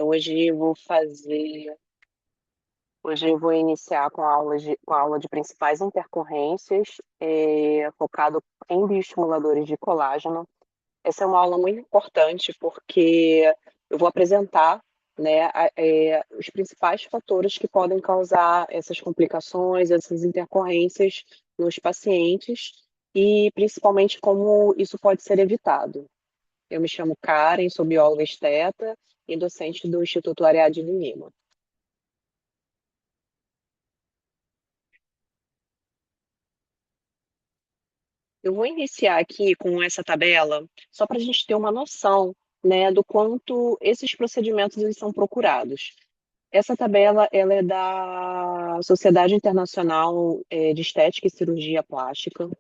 Hoje eu vou fazer, hoje eu vou iniciar com a aula de principais intercorrências, focado em bioestimuladores de colágeno. Essa é uma aula muito importante porque eu vou apresentar, né, os principais fatores que podem causar essas complicações, essas intercorrências nos pacientes e principalmente como isso pode ser evitado. Eu me chamo Karen, sou bióloga esteta e docente do Instituto Ariadne Lima. Eu vou iniciar aqui com essa tabela, só para a gente ter uma noção, né, do quanto esses procedimentos eles são procurados. Essa tabela ela é da Sociedade Internacional de Estética e Cirurgia Plástica,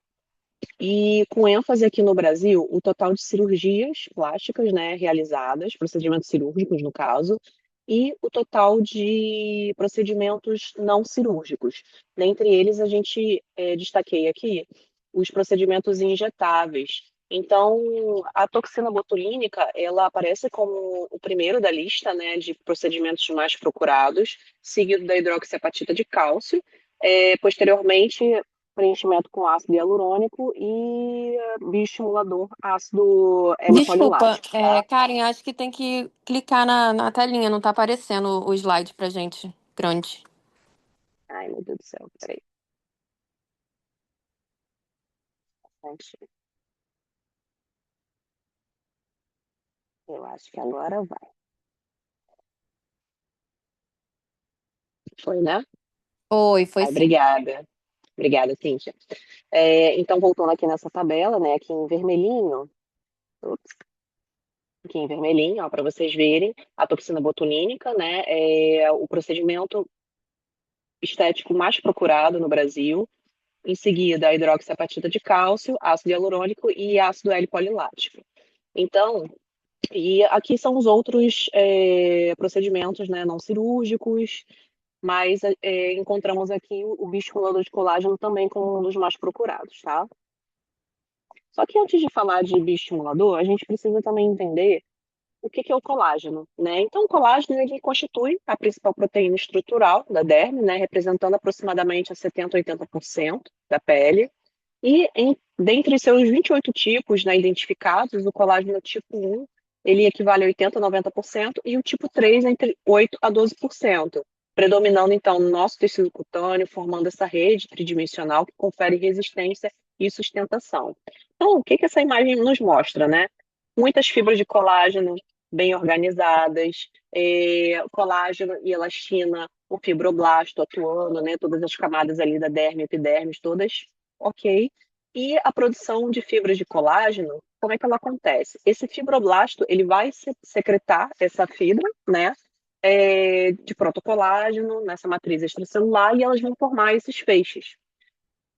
e com ênfase aqui no Brasil, o total de cirurgias plásticas, né, realizadas, procedimentos cirúrgicos no caso, e o total de procedimentos não cirúrgicos. Dentre eles, a gente destaquei aqui os procedimentos injetáveis. Então, a toxina botulínica, ela aparece como o primeiro da lista, né, de procedimentos mais procurados, seguido da hidroxiapatita de cálcio. Posteriormente, preenchimento com ácido hialurônico e bioestimulador ácido Desculpa, L-polilático, tá? Karen, acho que tem que clicar na telinha, não tá aparecendo o slide pra gente grande. Ai, meu Deus do céu, peraí. Eu acho que agora vai. Foi, né? Foi Ai, sim. obrigada. Obrigada, Cíntia. Então, voltando aqui nessa tabela, né, aqui em vermelhinho, ups, aqui em vermelhinho, ó, para vocês verem, a toxina botulínica, né, é o procedimento estético mais procurado no Brasil. Em seguida, a hidroxiapatita de cálcio, ácido hialurônico e ácido L-polilático. Então, e aqui são os outros procedimentos, né, não cirúrgicos, mas encontramos aqui o bioestimulador de colágeno também como um dos mais procurados, tá? Só que antes de falar de bioestimulador, a gente precisa também entender o que é o colágeno, né? Então, o colágeno ele constitui a principal proteína estrutural da derme, né, representando aproximadamente a 70 a 80% da pele. E dentre seus 28 tipos, né, identificados, o colágeno tipo 1, ele equivale a 80 a 90% e o tipo 3 entre 8 a 12%, predominando então no nosso tecido cutâneo, formando essa rede tridimensional que confere resistência e sustentação. Então, o que que essa imagem nos mostra, né? Muitas fibras de colágeno bem organizadas, colágeno e elastina, o fibroblasto atuando, né? Todas as camadas ali da derme, epidermis, todas ok. E a produção de fibras de colágeno, como é que ela acontece? Esse fibroblasto, ele vai secretar essa fibra, né, de protocolágeno nessa matriz extracelular e elas vão formar esses feixes.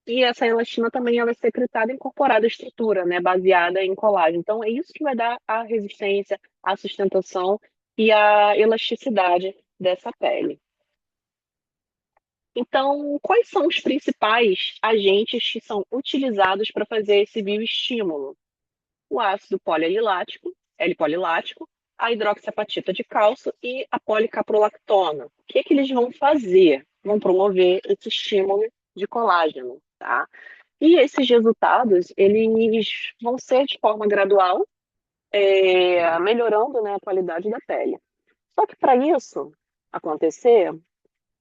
E essa elastina também ela é secretada e incorporada à estrutura, né, baseada em colágeno. Então, é isso que vai dar a resistência, a sustentação e a elasticidade dessa pele. Então, quais são os principais agentes que são utilizados para fazer esse bioestímulo? O ácido polialilático, L-polilático, a hidroxiapatita de cálcio e a policaprolactona. O que que eles vão fazer? Vão promover esse estímulo de colágeno, tá? E esses resultados, eles vão ser de forma gradual, melhorando, né, a qualidade da pele. Só que para isso acontecer,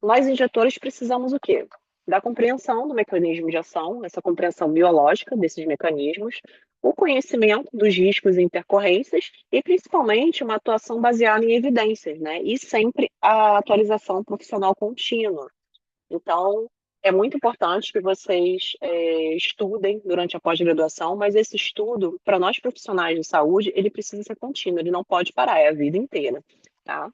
nós injetores precisamos o quê? Da compreensão do mecanismo de ação, essa compreensão biológica desses mecanismos, o conhecimento dos riscos e intercorrências e principalmente uma atuação baseada em evidências, né? E sempre a atualização profissional contínua. Então, é muito importante que vocês estudem durante a pós-graduação, mas esse estudo, para nós profissionais de saúde, ele precisa ser contínuo, ele não pode parar, é a vida inteira, tá?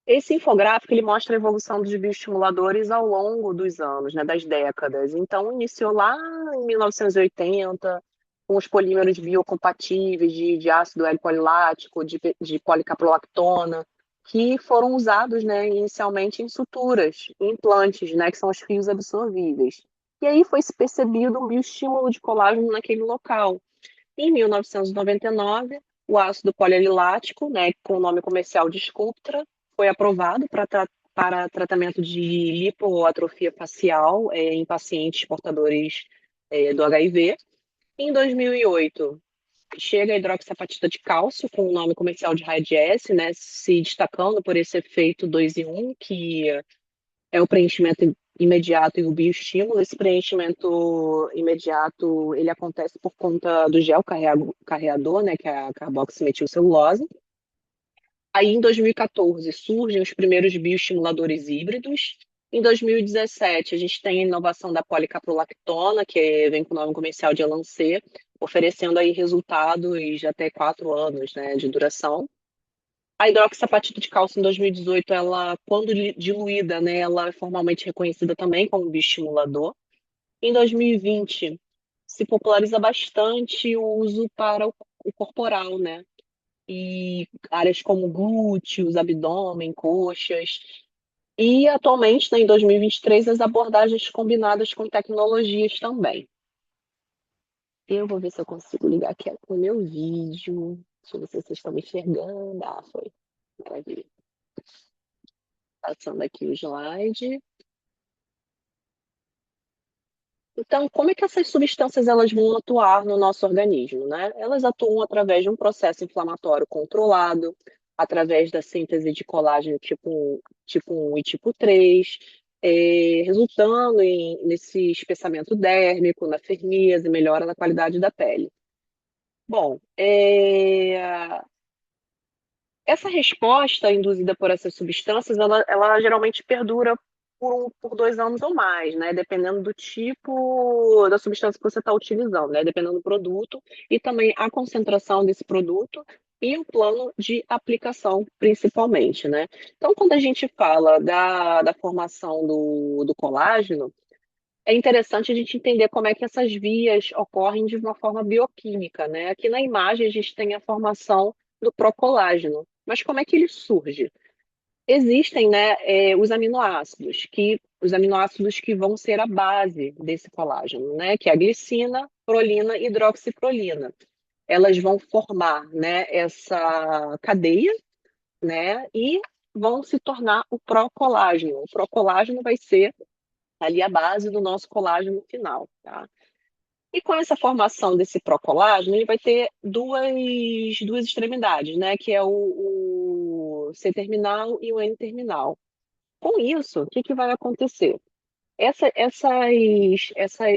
Esse infográfico ele mostra a evolução dos bioestimuladores ao longo dos anos, né, das décadas. Então, iniciou lá em 1980, com os polímeros biocompatíveis de ácido L-polilático, de policaprolactona, que foram usados, né, inicialmente em suturas, em implantes, né, que são os fios absorvíveis. E aí foi se percebido um bioestímulo de colágeno naquele local. Em 1999, O ácido polialilático, né, com o nome comercial de Sculptra, foi aprovado para tratamento de lipoatrofia facial em pacientes portadores do HIV. Em 2008, chega a hidroxiapatita de cálcio, com o nome comercial de Radiesse, né, se destacando por esse efeito 2 em 1, que é o preenchimento imediato e o bioestímulo. Esse preenchimento imediato, ele acontece por conta do gel carreador, né, que é a carboximetilcelulose. Aí, em 2014, surgem os primeiros bioestimuladores híbridos. Em 2017, a gente tem a inovação da policaprolactona, que vem com o nome comercial de Elancê, oferecendo aí resultados de até 4 anos, né, de duração. A hidroxiapatita de cálcio em 2018, ela, quando diluída, né, ela é formalmente reconhecida também como bioestimulador. Em 2020, se populariza bastante o uso para o corporal, né? E áreas como glúteos, abdômen, coxas. E atualmente, né, em 2023, as abordagens combinadas com tecnologias também. Eu vou ver se eu consigo ligar aqui o meu vídeo. Deixa eu ver se vocês estão me enxergando. Ah, foi. Maravilha. Passando aqui o slide. Então, como é que essas substâncias elas vão atuar no nosso organismo, né? Elas atuam através de um processo inflamatório controlado, através da síntese de colágeno tipo 1 e tipo 3, resultando nesse espessamento dérmico, na firmeza e melhora na qualidade da pele. Bom, essa resposta induzida por essas substâncias, ela geralmente perdura por 2 anos ou mais, né? Dependendo do tipo da substância que você está utilizando, né? Dependendo do produto e também a concentração desse produto e o plano de aplicação, principalmente, né? Então, quando a gente fala da formação do colágeno, é interessante a gente entender como é que essas vias ocorrem de uma forma bioquímica, né? Aqui na imagem a gente tem a formação do procolágeno, mas como é que ele surge? Existem, né, os aminoácidos que vão ser a base desse colágeno, né? Que é a glicina, prolina e hidroxiprolina. Elas vão formar, né, essa cadeia, né? E vão se tornar o procolágeno. O procolágeno vai ser ali a base do nosso colágeno final, tá? E com essa formação desse procolágeno, ele vai ter duas extremidades, né? Que é o C-terminal e o N-terminal. Com isso, o que que vai acontecer?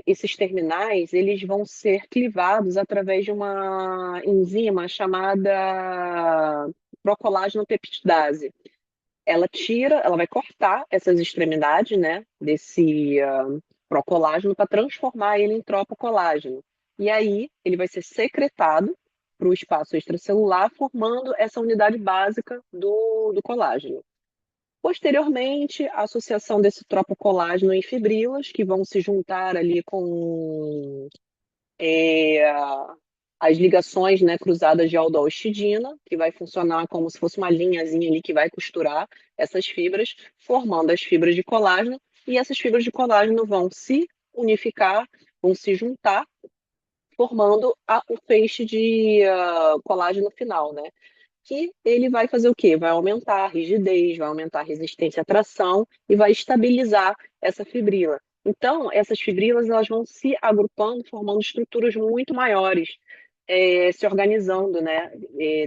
Esses terminais, eles vão ser clivados através de uma enzima chamada procolágeno peptidase. Ela vai cortar essas extremidades, né, desse procolágeno para transformar ele em tropocolágeno. E aí ele vai ser secretado para o espaço extracelular, formando essa unidade básica do colágeno. Posteriormente, a associação desse tropocolágeno em fibrilas, que vão se juntar ali com é, as ligações, né, cruzadas de aldol-histidina, que vai funcionar como se fosse uma linhazinha ali que vai costurar essas fibras, formando as fibras de colágeno, e essas fibras de colágeno vão se unificar, vão se juntar, formando o feixe de colágeno final, né? Que ele vai fazer o quê? Vai aumentar a rigidez, vai aumentar a resistência à tração e vai estabilizar essa fibrila. Então, essas fibrilas elas vão se agrupando, formando estruturas muito maiores, se organizando, né,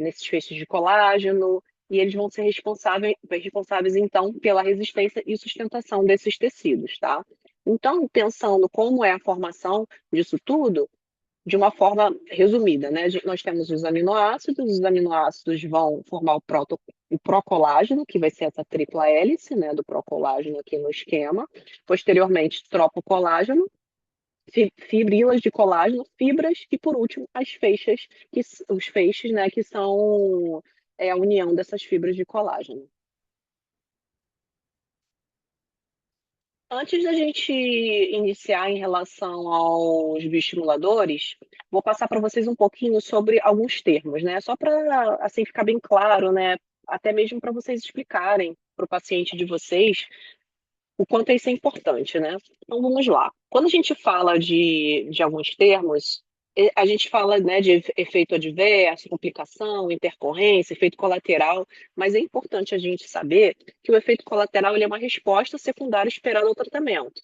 nesses feixes de colágeno, e eles vão ser responsáveis, então, pela resistência e sustentação desses tecidos, tá? Então, pensando como é a formação disso tudo, de uma forma resumida, né? Nós temos os aminoácidos vão formar o procolágeno, que vai ser essa tripla hélice, né, do procolágeno aqui no esquema. Posteriormente, tropocolágeno, fibrilas de colágeno, fibras e, por último, os feixes, né, que são a união dessas fibras de colágeno. Antes da gente iniciar em relação aos bioestimuladores, vou passar para vocês um pouquinho sobre alguns termos, né? Só para assim ficar bem claro, né? Até mesmo para vocês explicarem para o paciente de vocês o quanto isso é importante, né? Então vamos lá. Quando a gente fala de alguns termos, A gente fala, né, de efeito adverso, complicação, intercorrência, efeito colateral, mas é importante a gente saber que o efeito colateral ele é uma resposta secundária esperada ao tratamento.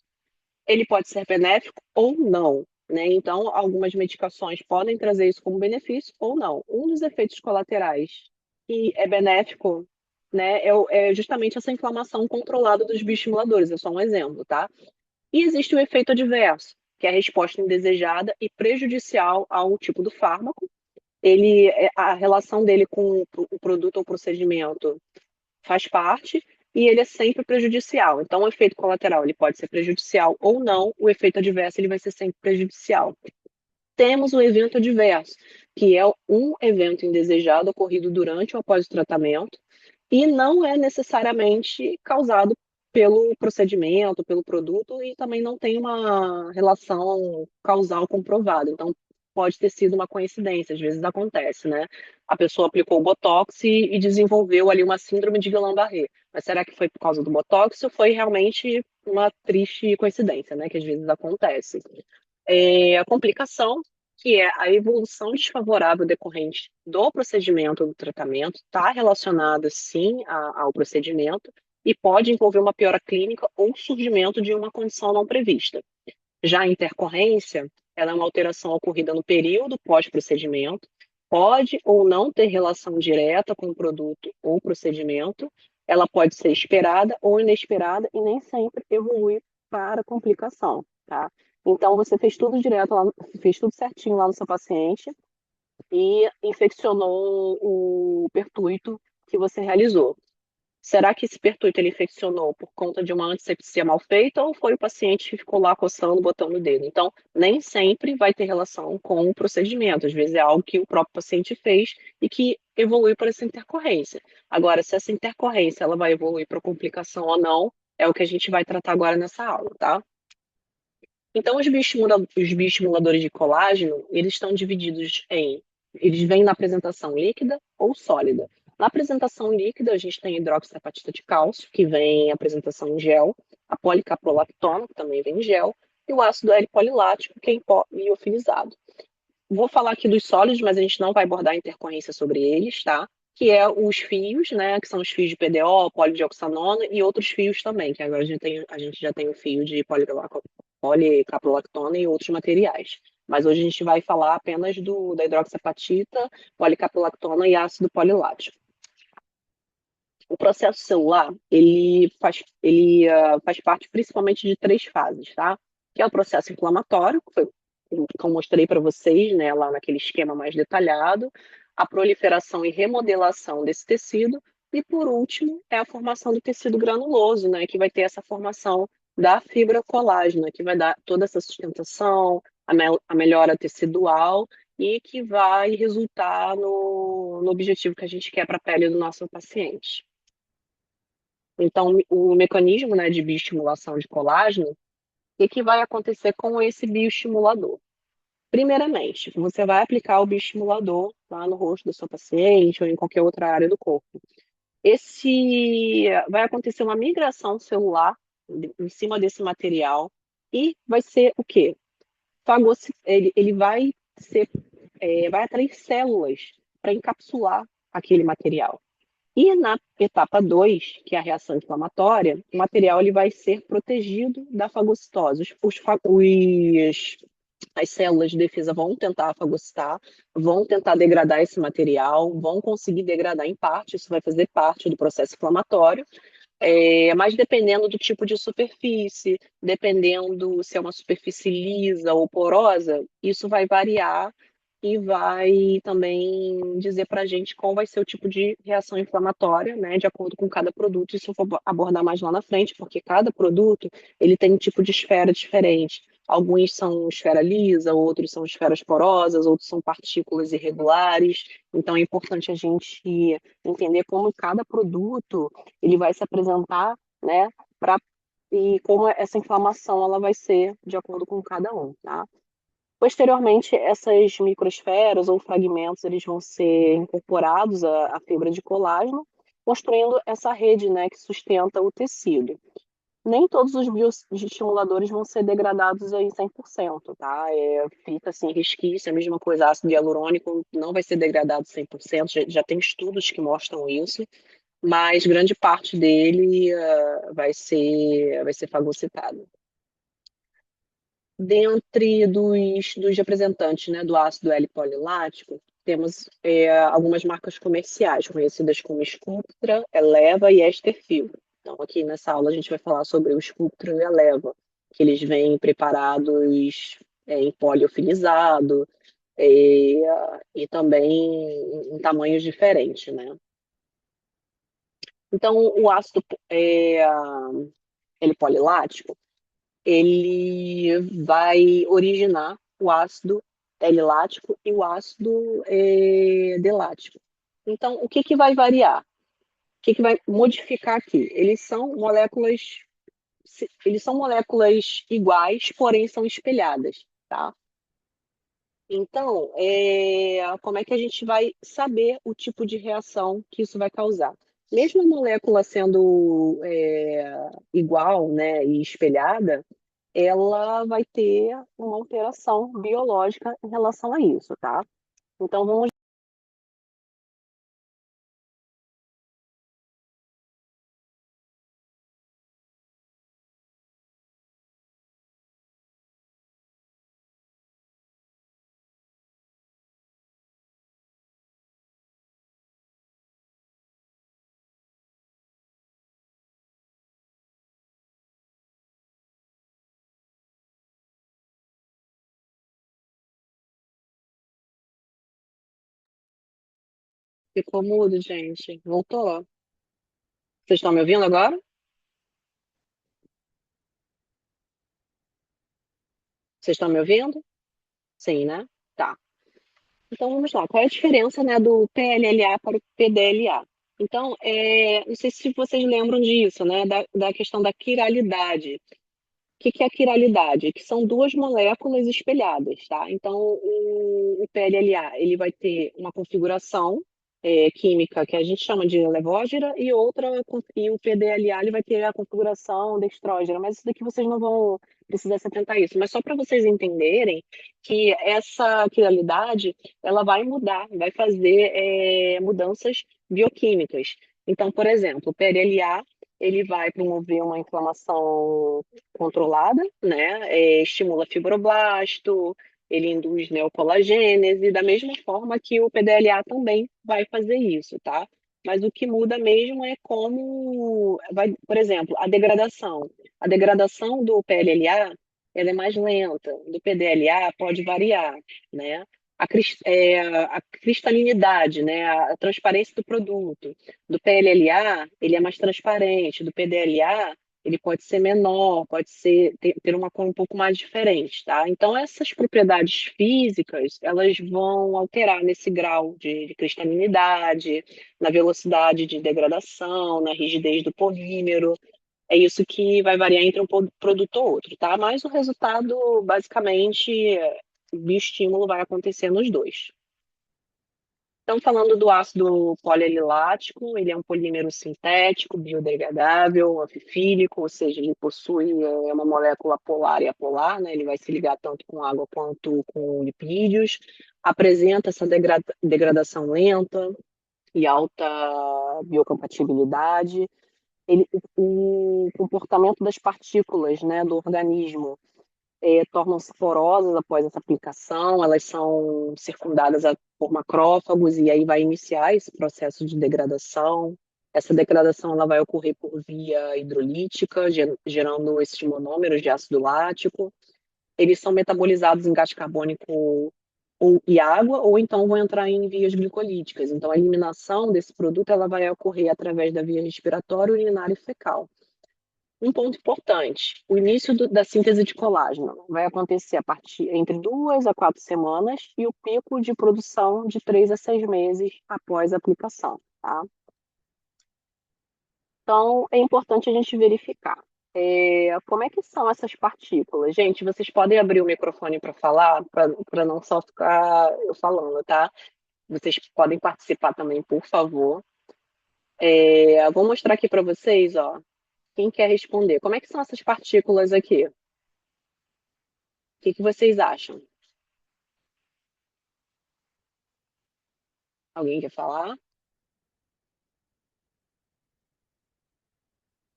Ele pode ser benéfico ou não, né? Então, algumas medicações podem trazer isso como benefício ou não. Um dos efeitos colaterais que é benéfico, né, é justamente essa inflamação controlada dos bioestimuladores, é só um exemplo, tá? E existe o efeito adverso, que é a resposta indesejada e prejudicial ao tipo do fármaco. A relação dele com o produto ou procedimento faz parte e ele é sempre prejudicial. Então, o efeito colateral ele pode ser prejudicial ou não, o efeito adverso ele vai ser sempre prejudicial. Temos o evento adverso, que é um evento indesejado ocorrido durante ou após o tratamento e não é necessariamente causado pelo procedimento, pelo produto e também não tem uma relação causal comprovada. Então, pode ter sido uma coincidência, às vezes acontece, né? A pessoa aplicou o Botox e desenvolveu ali uma síndrome de Guillain-Barré. Mas será que foi por causa do Botox ou foi realmente uma triste coincidência, né? Que às vezes acontece. A complicação, que é a evolução desfavorável decorrente do procedimento ou do tratamento, está relacionada sim ao procedimento e pode envolver uma piora clínica ou surgimento de uma condição não prevista. Já a intercorrência, ela é uma alteração ocorrida no período pós-procedimento, pode ou não ter relação direta com o produto ou procedimento, ela pode ser esperada ou inesperada e nem sempre evolui para complicação, tá? Então, você fez tudo direto lá, fez tudo certinho lá no seu paciente e infeccionou o pertuito que você realizou. Será que esse pertuito ele infeccionou por conta de uma antisepsia mal feita ou foi o paciente que ficou lá coçando, botando o dedo? Então, nem sempre vai ter relação com o procedimento. Às vezes é algo que o próprio paciente fez e que evolui para essa intercorrência. Agora, se essa intercorrência ela vai evoluir para complicação ou não, é o que a gente vai tratar agora nessa aula, tá? Então, os bioestimuladores de colágeno, eles estão divididos eles vêm na apresentação líquida ou sólida. Na apresentação líquida, a gente tem a hidroxiapatita de cálcio, que vem em apresentação em gel, a policaprolactona, que também vem em gel, e o ácido L-polilático, que é em pó liofilizado. Vou falar aqui dos sólidos, mas a gente não vai abordar a intercorrência sobre eles, tá? Que é os fios, né? Que são os fios de PDO, polidioxanona e outros fios também, que agora a gente já tem o fio de policaprolactona e outros materiais. Mas hoje a gente vai falar apenas da hidroxiapatita, policaprolactona e ácido polilático. O processo celular, faz parte principalmente de três fases, tá? Que é o processo inflamatório, que foi o que eu mostrei para vocês, né, lá naquele esquema mais detalhado, a proliferação e remodelação desse tecido, e por último, é a formação do tecido granuloso, né, que vai ter essa formação da fibra colágena, que vai dar toda essa sustentação, a melhora tecidual e que vai resultar no objetivo que a gente quer para a pele do nosso paciente. Então, o mecanismo, né, de bioestimulação de colágeno, o que vai acontecer com esse bioestimulador? Primeiramente, você vai aplicar o bioestimulador lá no rosto do seu paciente ou em qualquer outra área do corpo. Vai acontecer uma migração celular em cima desse material e vai ser o quê? Ele vai atrair células para encapsular aquele material. E na etapa 2, que é a reação inflamatória, o material ele vai ser protegido da fagocitose. As células de defesa vão tentar fagocitar, vão tentar degradar esse material, vão conseguir degradar em parte, isso vai fazer parte do processo inflamatório, mas dependendo do tipo de superfície, dependendo se é uma superfície lisa ou porosa, isso vai variar e vai também dizer para a gente qual vai ser o tipo de reação inflamatória, né, de acordo com cada produto. Isso eu vou abordar mais lá na frente, porque cada produto ele tem um tipo de esfera diferente. Alguns são esfera lisa, outros são esferas porosas, outros são partículas irregulares. Então é importante a gente entender como cada produto ele vai se apresentar, né, e como essa inflamação ela vai ser de acordo com cada um, tá? Posteriormente, essas microesferas ou fragmentos eles vão ser incorporados à fibra de colágeno, construindo essa rede, né, que sustenta o tecido. Nem todos os bioestimuladores vão ser degradados em 100%, tá? Fica assim, resquício, a mesma coisa, ácido hialurônico não vai ser degradado 100%, já tem estudos que mostram isso, mas grande parte dele vai ser fagocitado. Dentre dos representantes, né, do ácido L-polilático, temos algumas marcas comerciais conhecidas como Sculptra, Eleva e Esterfil. Então, aqui nessa aula a gente vai falar sobre o Sculptra e Eleva, que eles vêm preparados em poliofilizado e também em tamanhos diferentes, né? Então, o ácido L-polilático, ele vai originar o ácido L-lático e o ácido D-lático. Então, o que vai variar? O que vai modificar aqui? Eles são moléculas iguais, porém são espelhadas, tá? Então, como é que a gente vai saber o tipo de reação que isso vai causar? Mesmo a molécula sendo igual, né, e espelhada, ela vai ter uma alteração biológica em relação a isso, tá? Então, vamos ficou mudo, gente. Voltou. Vocês estão me ouvindo agora? Vocês estão me ouvindo? Sim, né? Tá. Então, vamos lá. Qual é a diferença, né, do PLLA para o PDLA? Então, não sei se vocês lembram disso, né, da questão da quiralidade. Que é a quiralidade? Que são duas moléculas espelhadas, tá? Então, o PLLA, ele vai ter uma configuração química que a gente chama de levógera e o PDLA ele vai ter a configuração dextrógena, mas isso daqui vocês não vão precisar se atentar a isso, mas só para vocês entenderem que essa quiralidade, ela vai mudar, vai fazer mudanças bioquímicas. Então, por exemplo, o PLLA, ele vai promover uma inflamação controlada, né? Estimula fibroblasto, ele induz neocolagênese, da mesma forma que o PDLA também vai fazer isso, tá? Mas o que muda mesmo é como vai, por exemplo, a degradação. A degradação do PLLA, ela é mais lenta, do PDLA pode variar, né? A cristalinidade, né? A transparência do produto. Do PLLA, ele é mais transparente, do PDLA, ele pode ser menor, pode ter uma cor um pouco mais diferente, tá? Então, essas propriedades físicas, elas vão alterar nesse grau de cristalinidade, na velocidade de degradação, na rigidez do polímero. É isso que vai variar entre um produto ou outro, tá? Mas o resultado, basicamente, o bioestímulo vai acontecer nos dois. Então, falando do ácido polialilático, ele é um polímero sintético, biodegradável, anfifílico, ou seja, ele possui uma molécula polar e apolar, né? Ele vai se ligar tanto com água quanto com lipídios, apresenta essa degradação lenta e alta biocompatibilidade. O comportamento das partículas, né, do organismo tornam-se porosas após essa aplicação, elas são circundadas por macrófagos e aí vai iniciar esse processo de degradação. Essa degradação ela vai ocorrer por via hidrolítica, gerando esses monômeros de ácido lático. Eles são metabolizados em gás carbônico e água, ou então vão entrar em vias glicolíticas. Então, a eliminação desse produto ela vai ocorrer através da via respiratória, urinária e fecal. Um ponto importante: o início da síntese de colágeno vai acontecer a partir entre 2 a 4 semanas e o pico de produção de 3 a 6 meses após a aplicação, tá? Então, é importante a gente verificar. Como é que são essas partículas? Gente, vocês podem abrir o microfone para falar, para não só ficar eu falando, tá? Vocês podem participar também, por favor. Vou mostrar aqui para vocês, ó. Quem quer responder? Como é que são essas partículas aqui? O que que vocês acham? Alguém quer falar?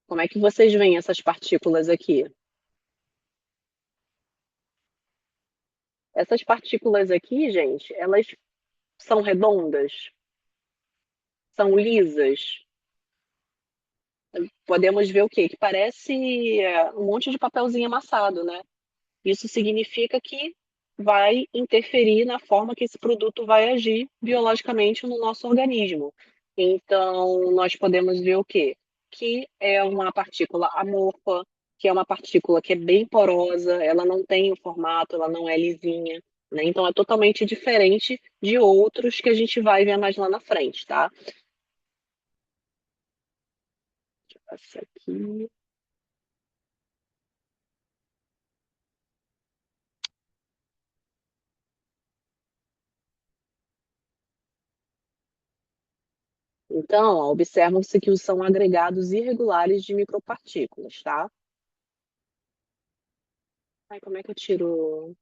Como é que vocês veem essas partículas aqui? Essas partículas aqui, gente, elas são redondas, são lisas. Podemos ver o quê? Que parece um monte de papelzinho amassado, né? Isso significa que vai interferir na forma que esse produto vai agir biologicamente no nosso organismo. Então, nós podemos ver o quê? Que é uma partícula amorfa, que é uma partícula que é bem porosa, ela não tem o formato, ela não é lisinha, né? Então, é totalmente diferente de outros que a gente vai ver mais lá na frente, tá? Essa aqui. Então, ó, observam-se que são agregados irregulares de micropartículas, tá? Ai, como é que eu tiro?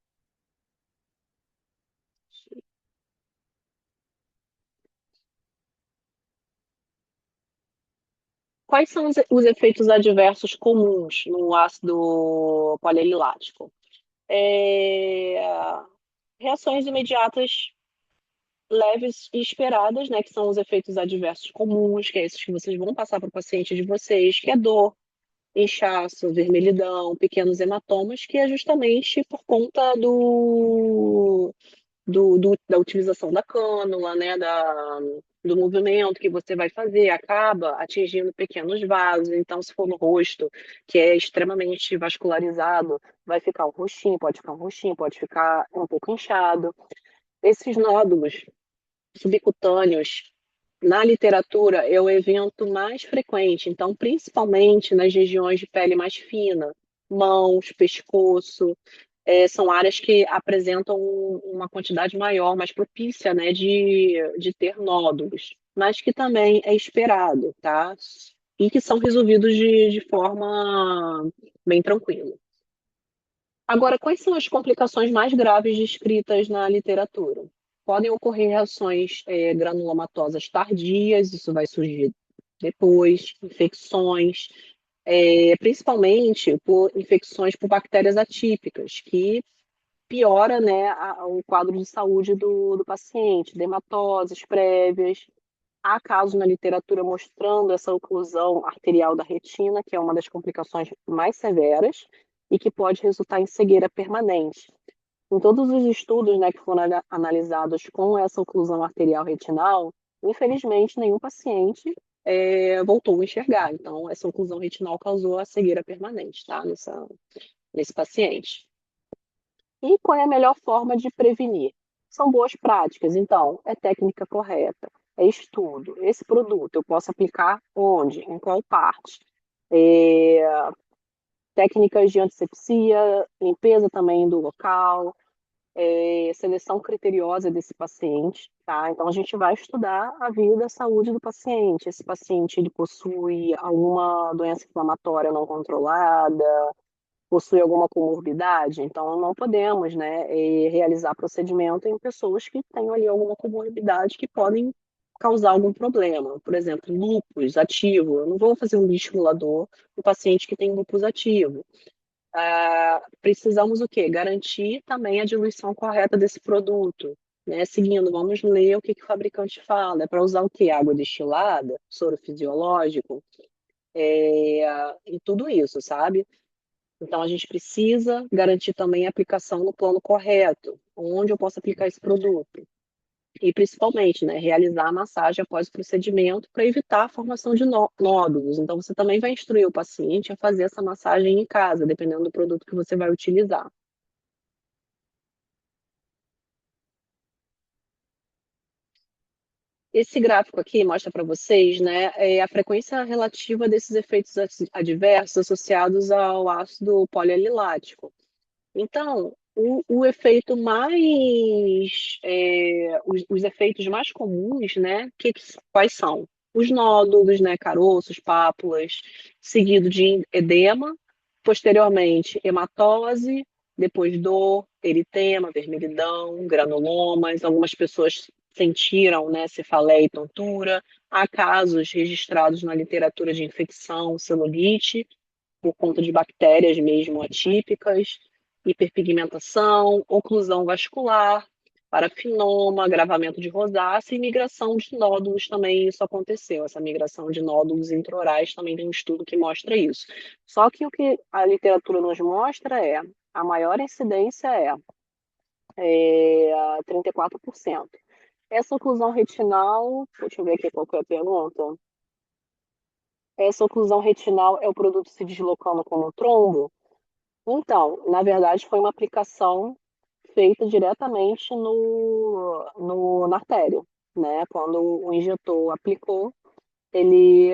Quais são os efeitos adversos comuns no ácido polialilático? É, reações imediatas leves e esperadas, né, que são os efeitos adversos comuns, que é esses que vocês vão passar para o paciente de vocês, que é dor, inchaço, vermelhidão, pequenos hematomas, que é justamente por conta da utilização da cânula, né, do movimento que você vai fazer, acaba atingindo pequenos vasos. Então, se for no rosto, que é extremamente vascularizado, vai ficar um roxinho, pode ficar um roxinho, pode ficar um pouco inchado. Esses nódulos subcutâneos, na literatura, é o evento mais frequente, então, principalmente nas regiões de pele mais fina, mãos, pescoço, são áreas que apresentam uma quantidade maior, mais propícia, né, de ter nódulos, mas que também é esperado, tá? E que são resolvidos de forma bem tranquila. Agora, quais são as complicações mais graves descritas na literatura? Podem ocorrer reações granulomatosas tardias, isso vai surgir depois, infecções, principalmente por infecções por bactérias atípicas, que piora, né, o quadro de saúde do paciente, dermatoses prévias. Há casos na literatura mostrando essa oclusão arterial da retina, que é uma das complicações mais severas e que pode resultar em cegueira permanente. Em todos os estudos, né, que foram analisados com essa oclusão arterial retinal, infelizmente nenhum paciente voltou a enxergar. Então, essa oclusão retinal causou a cegueira permanente, tá, nesse paciente. E qual é a melhor forma de prevenir? São boas práticas, então, é técnica correta, é estudo. Esse produto eu posso aplicar onde? Em qual parte? É, técnicas de antisepsia, limpeza também do local, seleção criteriosa desse paciente, tá? Então a gente vai estudar a vida, a saúde do paciente. Esse paciente ele possui alguma doença inflamatória não controlada, possui alguma comorbidade, então não podemos, né, realizar procedimento em pessoas que tenham ali alguma comorbidade que podem causar algum problema. Por exemplo, lúpus ativo. Eu não vou fazer um bioestimulador no paciente que tem lúpus ativo. Precisamos o quê? Garantir também a diluição correta desse produto. Né? Seguindo, vamos ler o que o fabricante fala. É para usar o quê? Água destilada, soro fisiológico, e tudo isso, sabe? Então, a gente precisa garantir também a aplicação no plano correto, onde eu posso aplicar esse produto. E, principalmente, né, realizar a massagem após o procedimento para evitar a formação de nódulos. Então, você também vai instruir o paciente a fazer essa massagem em casa, dependendo do produto que você vai utilizar. Esse gráfico aqui mostra para vocês, né, a frequência relativa desses efeitos adversos associados ao ácido polialilático. Então, o efeito mais, os efeitos mais comuns, né, quais são? os nódulos, né, caroços, pápulas, seguido de edema, posteriormente hematose, depois dor, eritema, vermelhidão, granulomas. Algumas pessoas sentiram, né, cefaleia e tontura. Há casos registrados na literatura de infecção, celulite, por conta de bactérias mesmo atípicas, hiperpigmentação, oclusão vascular, parafinoma, agravamento de rosácea e migração de nódulos também isso aconteceu. Essa migração de nódulos intraorais também tem um estudo que mostra isso. Só que o que a literatura nos mostra é a maior incidência é 34%. Essa oclusão retinal, deixa eu ver aqui qual que é a pergunta. Essa oclusão retinal é o produto se deslocando como trombo? Então, na verdade, foi uma aplicação feita diretamente na artéria, né? Quando o injetor aplicou, ele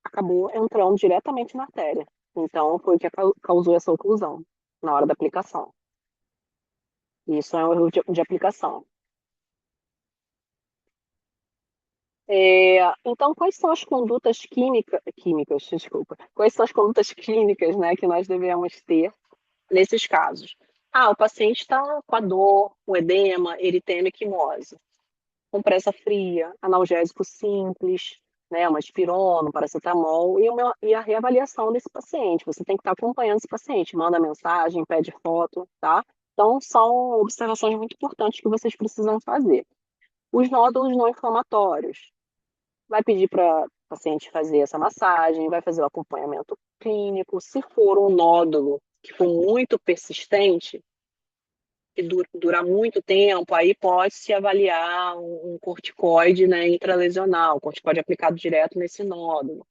acabou entrando diretamente na artéria. Então, foi o que causou essa oclusão na hora da aplicação. Isso é um erro de aplicação. Então, quais são as condutas químicas, desculpa, quais são as condutas clínicas, né, que nós devemos ter nesses casos? Ah, o paciente está com a dor, com edema, eritema e quimose. Compressa fria, analgésico simples, né, uma dipirona, um paracetamol e a reavaliação desse paciente. Você tem que estar acompanhando esse paciente, manda mensagem, pede foto, tá? Então, são observações muito importantes que vocês precisam fazer. Os nódulos não inflamatórios. Vai pedir para o paciente fazer essa massagem, vai fazer o acompanhamento clínico. Se for um nódulo que for muito persistente, que durar muito tempo, aí pode-se avaliar um corticoide, né, intralesional, corticoide aplicado direto nesse nódulo.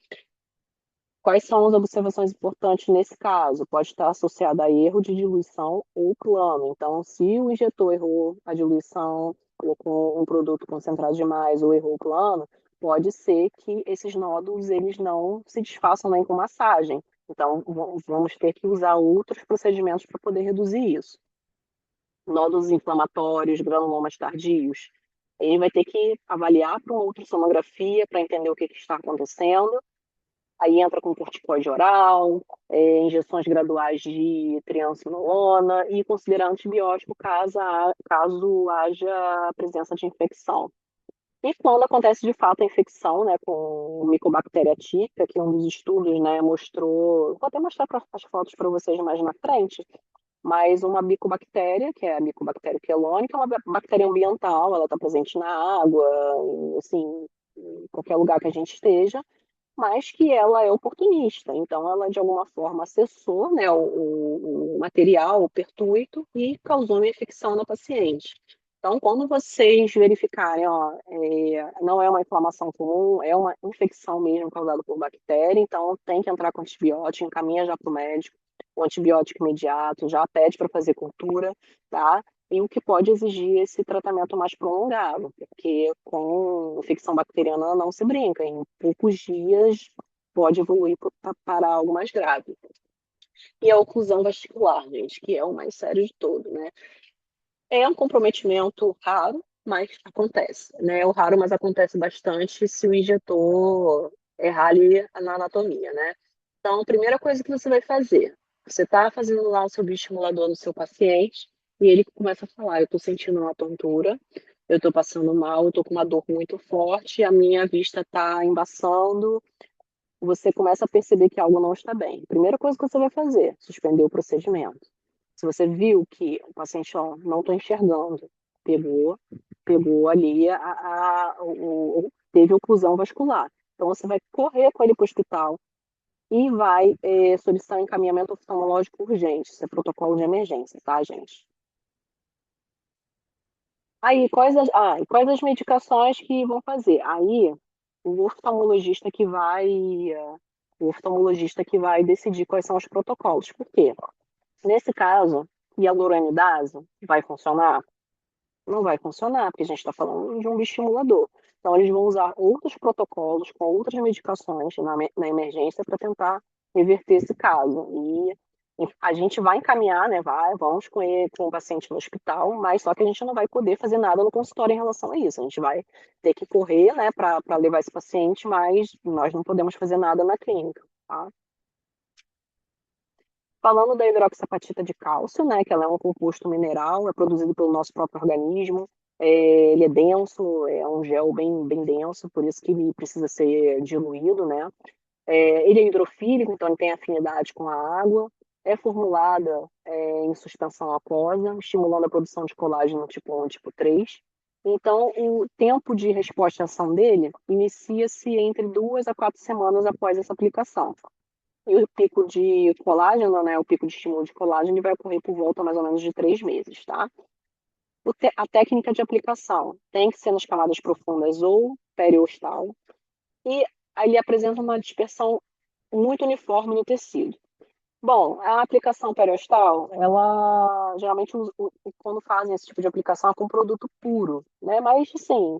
Quais são as observações importantes nesse caso? Pode estar associado a erro de diluição ou plano. Então, se o injetor errou a diluição, colocou um produto concentrado demais ou errou o plano, pode ser que esses nódulos eles não se desfaçam nem com massagem. Então, vamos ter que usar outros procedimentos para poder reduzir isso. Nódulos inflamatórios, granulomas tardios. Ele vai ter que avaliar para uma ultrassonografia para entender o que está acontecendo. Aí entra com corticoide oral, injeções graduais de triamcinolona e considerar antibiótico caso haja presença de infecção. E quando acontece de fato a infecção, né, com Mycobacteria típica, que um dos estudos, né, mostrou, vou até mostrar as fotos para vocês mais na frente, mas uma micobactéria, que é a Mycobacterium quelone, que é uma bactéria ambiental, ela está presente na água, assim, em qualquer lugar que a gente esteja, mas que ela é oportunista. Então, ela, de alguma forma, acessou, né, o material, o pertuito, e causou uma infecção na paciente. Então, quando vocês verificarem, ó, não é uma inflamação comum, é uma infecção mesmo causada por bactéria, então tem que entrar com antibiótico, encaminha já para o médico, o antibiótico imediato, já pede para fazer cultura, tá? E o que pode exigir esse tratamento mais prolongado, porque com infecção bacteriana não se brinca, em poucos dias pode evoluir para algo mais grave. E a oclusão vascular, gente, que é o mais sério de todo, né? É um comprometimento raro, mas acontece, né? É o raro, mas acontece bastante se o injetor errar ali na anatomia, né? Então, a primeira coisa que você vai fazer, você está fazendo lá o seu bioestimulador no seu paciente e ele começa a falar, eu estou sentindo uma tontura, eu estou passando mal, eu estou com uma dor muito forte, a minha vista está embaçando, você começa a perceber que algo não está bem. Primeira coisa que você vai fazer, suspender o procedimento. Se você viu que o paciente, ó, não estou enxergando, pegou ali, teve oclusão vascular. Então, você vai correr com ele para o hospital e vai solicitar um encaminhamento oftalmológico urgente. Isso é protocolo de emergência, tá, gente? Aí, e quais as medicações que vão fazer? Aí, o oftalmologista que vai, o oftalmologista que vai decidir quais são os protocolos. Por quê? Nesse caso, hialuronidase vai funcionar? Não vai funcionar, porque a gente está falando de um bioestimulador. Então, eles vão usar outros protocolos com outras medicações na emergência para tentar reverter esse caso. E A gente vai encaminhar, né? Vamos com o paciente no hospital, mas só que a gente não vai poder fazer nada no consultório em relação a isso. A gente vai ter que correr, né, para levar esse paciente, mas nós não podemos fazer nada na clínica, tá? Falando da hidroxiapatita de cálcio, né, que ela é um composto mineral, é produzido pelo nosso próprio organismo, ele é denso, é um gel bem denso, por isso que ele precisa ser diluído, né? Ele é hidrofílico, então ele tem afinidade com a água, é formulada em suspensão aquosa, estimulando a produção de colágeno tipo 1 e tipo 3. Então, o tempo de resposta à ação dele inicia-se entre 2 a 4 semanas após essa aplicação. E o pico de colágeno, né, o pico de estímulo de colágeno, ele vai ocorrer por volta mais ou menos de 3 meses, tá? A técnica de aplicação tem que ser nas camadas profundas ou periostal, e ele apresenta uma dispersão muito uniforme no tecido. Bom, a aplicação periostal, ela geralmente quando fazem esse tipo de aplicação é com produto puro, né? Mas assim,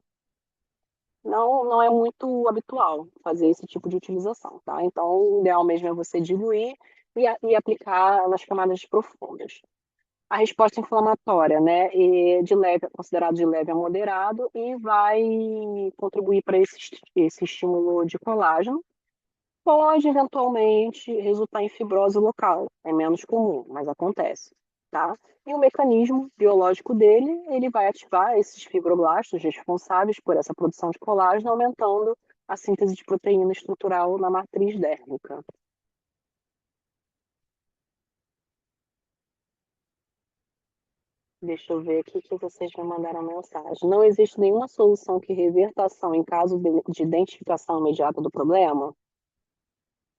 não é muito habitual fazer esse tipo de utilização, tá? Então, o ideal mesmo é você diluir e aplicar nas camadas profundas. A resposta inflamatória, né, é de leve, considerado de leve a moderado e vai contribuir para esse estímulo de colágeno. Pode eventualmente resultar em fibrose local, é menos comum, mas acontece, tá? E o mecanismo biológico dele, ele vai ativar esses fibroblastos responsáveis por essa produção de colágeno, aumentando a síntese de proteína estrutural na matriz dérmica. Deixa eu ver aqui que vocês me mandaram mensagem. Não existe nenhuma solução que reverta a ação em caso de identificação imediata do problema?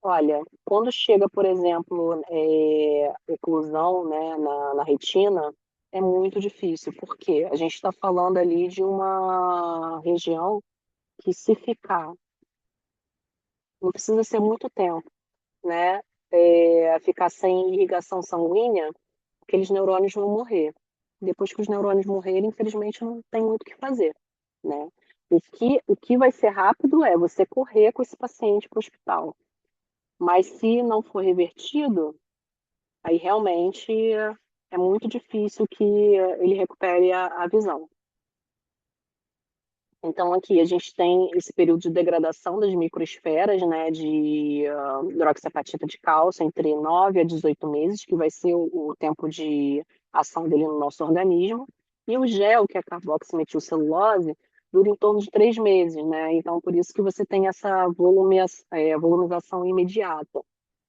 Olha, quando chega, por exemplo, oclusão, né, na retina, é muito difícil, porque a gente está falando ali de uma região que, se ficar, não precisa ser muito tempo, né, ficar sem irrigação sanguínea, aqueles neurônios vão morrer. Depois que os neurônios morrerem, infelizmente, não tem muito o que fazer, né? O que vai ser rápido é você correr com esse paciente para o hospital. Mas se não for revertido, aí realmente é muito difícil que ele recupere a visão. Então, aqui a gente tem esse período de degradação das microesferas, né, de hidroxiapatita de cálcio, entre 9 a 18 meses, que vai ser o tempo de ação dele no nosso organismo. E o gel, que é a carboximetilcelulose, dura em torno de 3 meses, né? Então, por isso que você tem essa volumização imediata.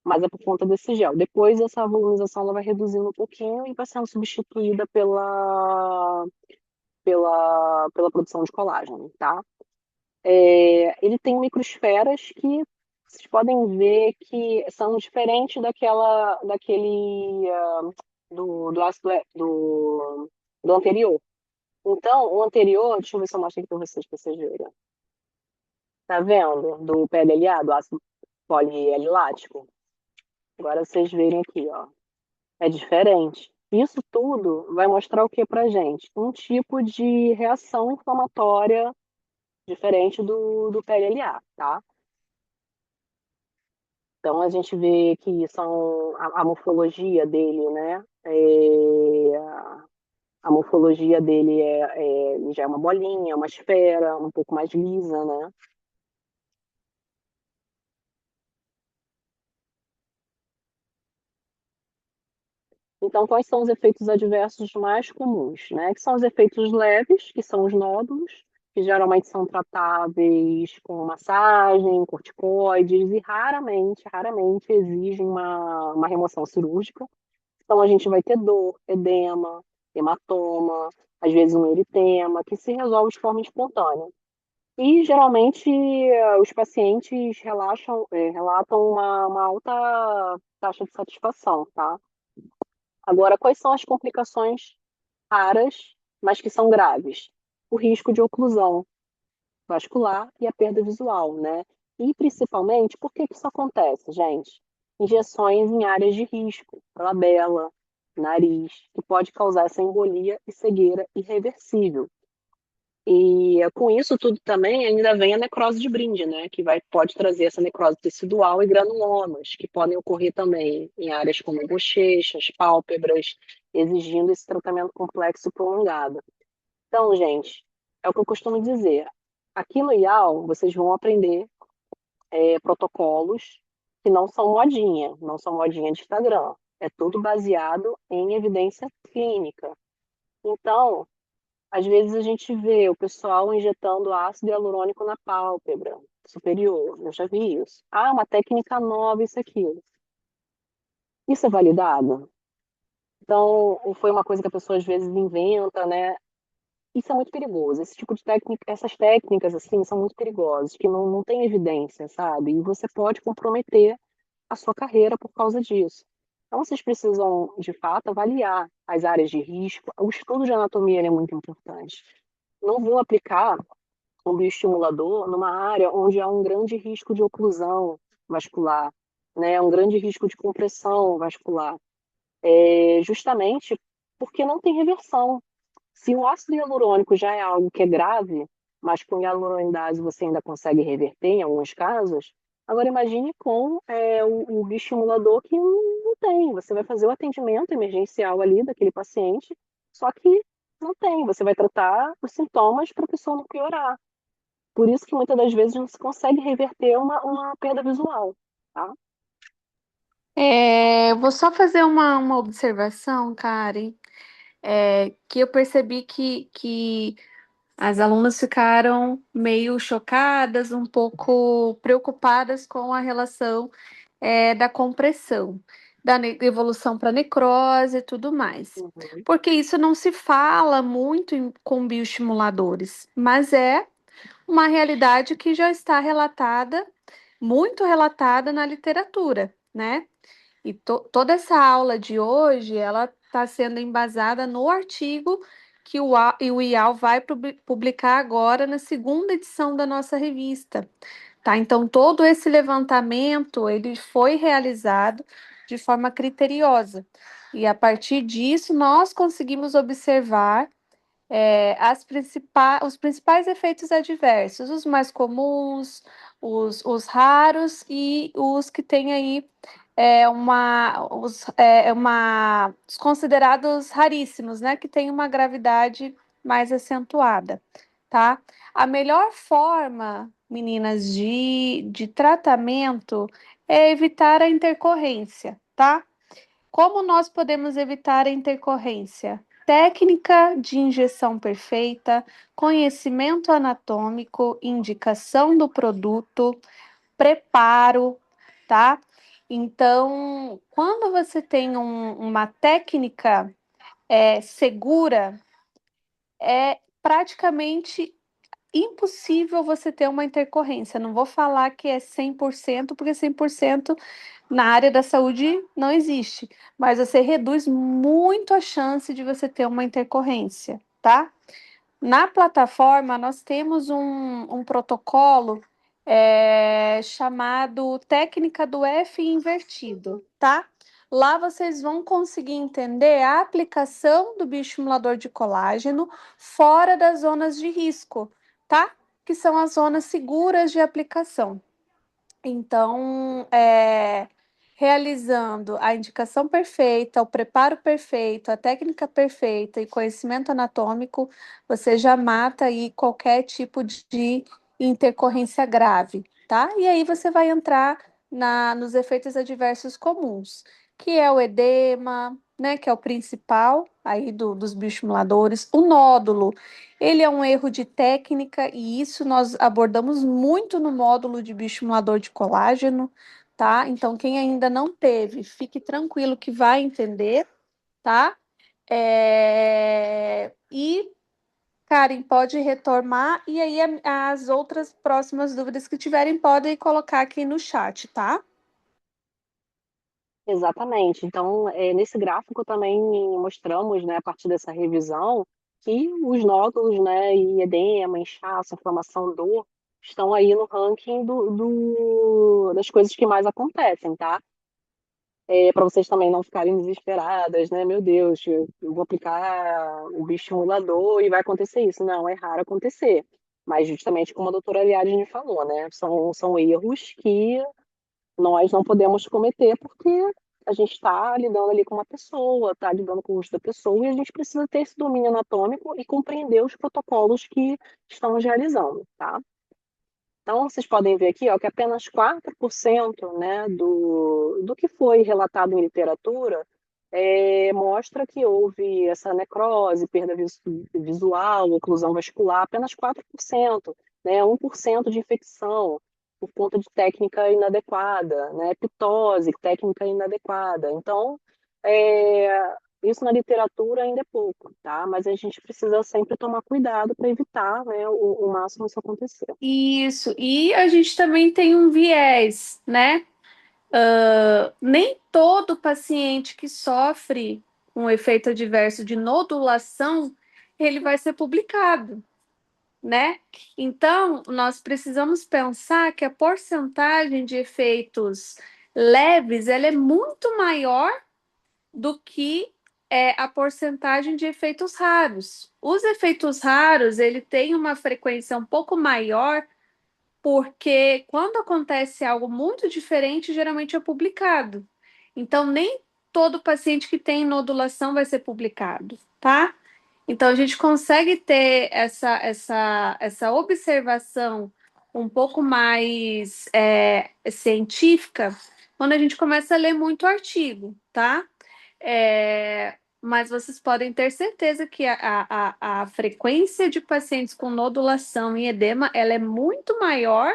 Mas é por conta desse gel. Depois, essa volumização ela vai reduzindo um pouquinho e vai sendo substituída pela produção de colágeno, tá? Ele tem microesferas que vocês podem ver que são diferentes daquele do ácido do anterior. Então, o anterior, deixa eu ver se eu mostro aqui para vocês verem. Tá vendo? Do PLLA, do ácido polialilático. Agora vocês verem aqui, ó. É diferente. Isso tudo vai mostrar o que para gente? Um tipo de reação inflamatória diferente do PLLA, tá? Então a gente vê que são a morfologia dele, né? A morfologia dele já é uma bolinha, uma esfera, um pouco mais lisa, né? Então, quais são os efeitos adversos mais comuns, né? Que são os efeitos leves, que são os nódulos, que geralmente são tratáveis com massagem, corticoides e raramente exigem uma remoção cirúrgica. Então, a gente vai ter dor, edema, hematoma, às vezes um eritema, que se resolve de forma espontânea. E, geralmente, os pacientes relatam uma alta taxa de satisfação, tá? Agora, quais são as complicações raras, mas que são graves? O risco de oclusão vascular e a perda visual, né? E principalmente, por que que isso acontece, gente? Injeções em áreas de risco, labela, nariz, que pode causar essa embolia e cegueira irreversível. E com isso tudo também ainda vem a necrose de brinde, né? Que pode trazer essa necrose tecidual e granulomas, que podem ocorrer também em áreas como bochechas, pálpebras, exigindo esse tratamento complexo e prolongado. Então, gente, é o que eu costumo dizer. Aqui no IAL, vocês vão aprender protocolos que não são modinha de Instagram. É tudo baseado em evidência clínica. Então, às vezes a gente vê o pessoal injetando ácido hialurônico na pálpebra superior. Eu já vi isso. Ah, uma técnica nova, isso, aquilo. Isso é validado? Então, ou foi uma coisa que a pessoa às vezes inventa, né? Isso é muito perigoso. Esse tipo de técnica, essas técnicas, assim, são muito perigosas, que não tem evidência, sabe? E você pode comprometer a sua carreira por causa disso. Então, vocês precisam, de fato, avaliar as áreas de risco. O estudo de anatomia ele é muito importante. Não vou aplicar um bioestimulador numa área onde há um grande risco de oclusão vascular, né? Um grande risco de compressão vascular, justamente porque não tem reversão. Se o ácido hialurônico já é algo que é grave, mas com hialuronidase você ainda consegue reverter em alguns casos, agora imagine com o bioestimulador que não tem. Você vai fazer o atendimento emergencial ali daquele paciente, só que não tem. Você vai tratar os sintomas para a pessoa não piorar. Por isso que muitas das vezes não se consegue reverter uma perda visual, tá? Vou só fazer uma observação, Karen, que eu percebi que as alunas ficaram meio chocadas, um pouco preocupadas com a relação da compressão, da evolução para necrose e tudo mais. Uhum. Porque isso não se fala muito com bioestimuladores, mas é uma realidade que já está relatada, muito relatada na literatura, né? E toda essa aula de hoje, ela está sendo embasada no artigo que o IAL vai publicar agora na segunda edição da nossa revista, tá? Então, todo esse levantamento, ele foi realizado de forma criteriosa. E a partir disso, nós conseguimos observar os principais efeitos adversos, os mais comuns, os raros e os que têm aí os considerados raríssimos, né? Que têm uma gravidade mais acentuada, tá? A melhor forma, meninas, de tratamento é evitar a intercorrência, tá? Como nós podemos evitar a intercorrência? Técnica de injeção perfeita, conhecimento anatômico, indicação do produto, preparo, tá? Então, quando você tem uma técnica segura, é praticamente impossível você ter uma intercorrência. Não vou falar que é 100%, porque 100% na área da saúde não existe, mas você reduz muito a chance de você ter uma intercorrência, tá? Na plataforma, nós temos um protocolo chamado técnica do F invertido, tá? Lá vocês vão conseguir entender a aplicação do bioestimulador de colágeno fora das zonas de risco, tá? Que são as zonas seguras de aplicação. Então, realizando a indicação perfeita, o preparo perfeito, a técnica perfeita e conhecimento anatômico, você já mata aí qualquer tipo de intercorrência grave, tá? E aí você vai entrar nos efeitos adversos comuns, que é o edema, né, que é o principal aí dos bioestimuladores, o nódulo. Ele é um erro de técnica e isso nós abordamos muito no módulo de bioestimulador de colágeno, tá? Então, quem ainda não teve, fique tranquilo que vai entender, tá? E, Karen, pode retomar e aí as outras próximas dúvidas que tiverem podem colocar aqui no chat, tá? Exatamente. Então, nesse gráfico também mostramos, né, a partir dessa revisão, que os nódulos, né, e edema, inchaço, inflamação, dor, estão aí no ranking das coisas que mais acontecem, tá? para vocês também não ficarem desesperadas, né? Meu Deus, eu vou aplicar o bioestimulador e vai acontecer isso. Não, é raro acontecer. Mas justamente como a doutora Ariadne falou, né? São erros que nós não podemos cometer porque a gente está lidando ali com uma pessoa, está lidando com o uso da pessoa e a gente precisa ter esse domínio anatômico e compreender os protocolos que estamos realizando, tá? Então, vocês podem ver aqui, ó, que apenas 4%, né, do que foi relatado em literatura mostra que houve essa necrose, perda visual, oclusão vascular, apenas 4%, né, 1% de infecção por conta de técnica inadequada, né, pitose, técnica inadequada. Então, é, isso na literatura ainda é pouco, tá? Mas a gente precisa sempre tomar cuidado para evitar, né, o máximo isso acontecer. Isso, e a gente também tem um viés, né? Nem todo paciente que sofre um efeito adverso de nodulação, ele vai ser publicado, né? Então, nós precisamos pensar que a porcentagem de efeitos leves, ela é muito maior do que a porcentagem de efeitos raros. Os efeitos raros, ele tem uma frequência um pouco maior porque quando acontece algo muito diferente, geralmente é publicado. Então, nem todo paciente que tem nodulação vai ser publicado, tá? Então, a gente consegue ter essa observação um pouco mais científica quando a gente começa a ler muito artigo, tá? Mas vocês podem ter certeza que a frequência de pacientes com nodulação e edema ela é muito maior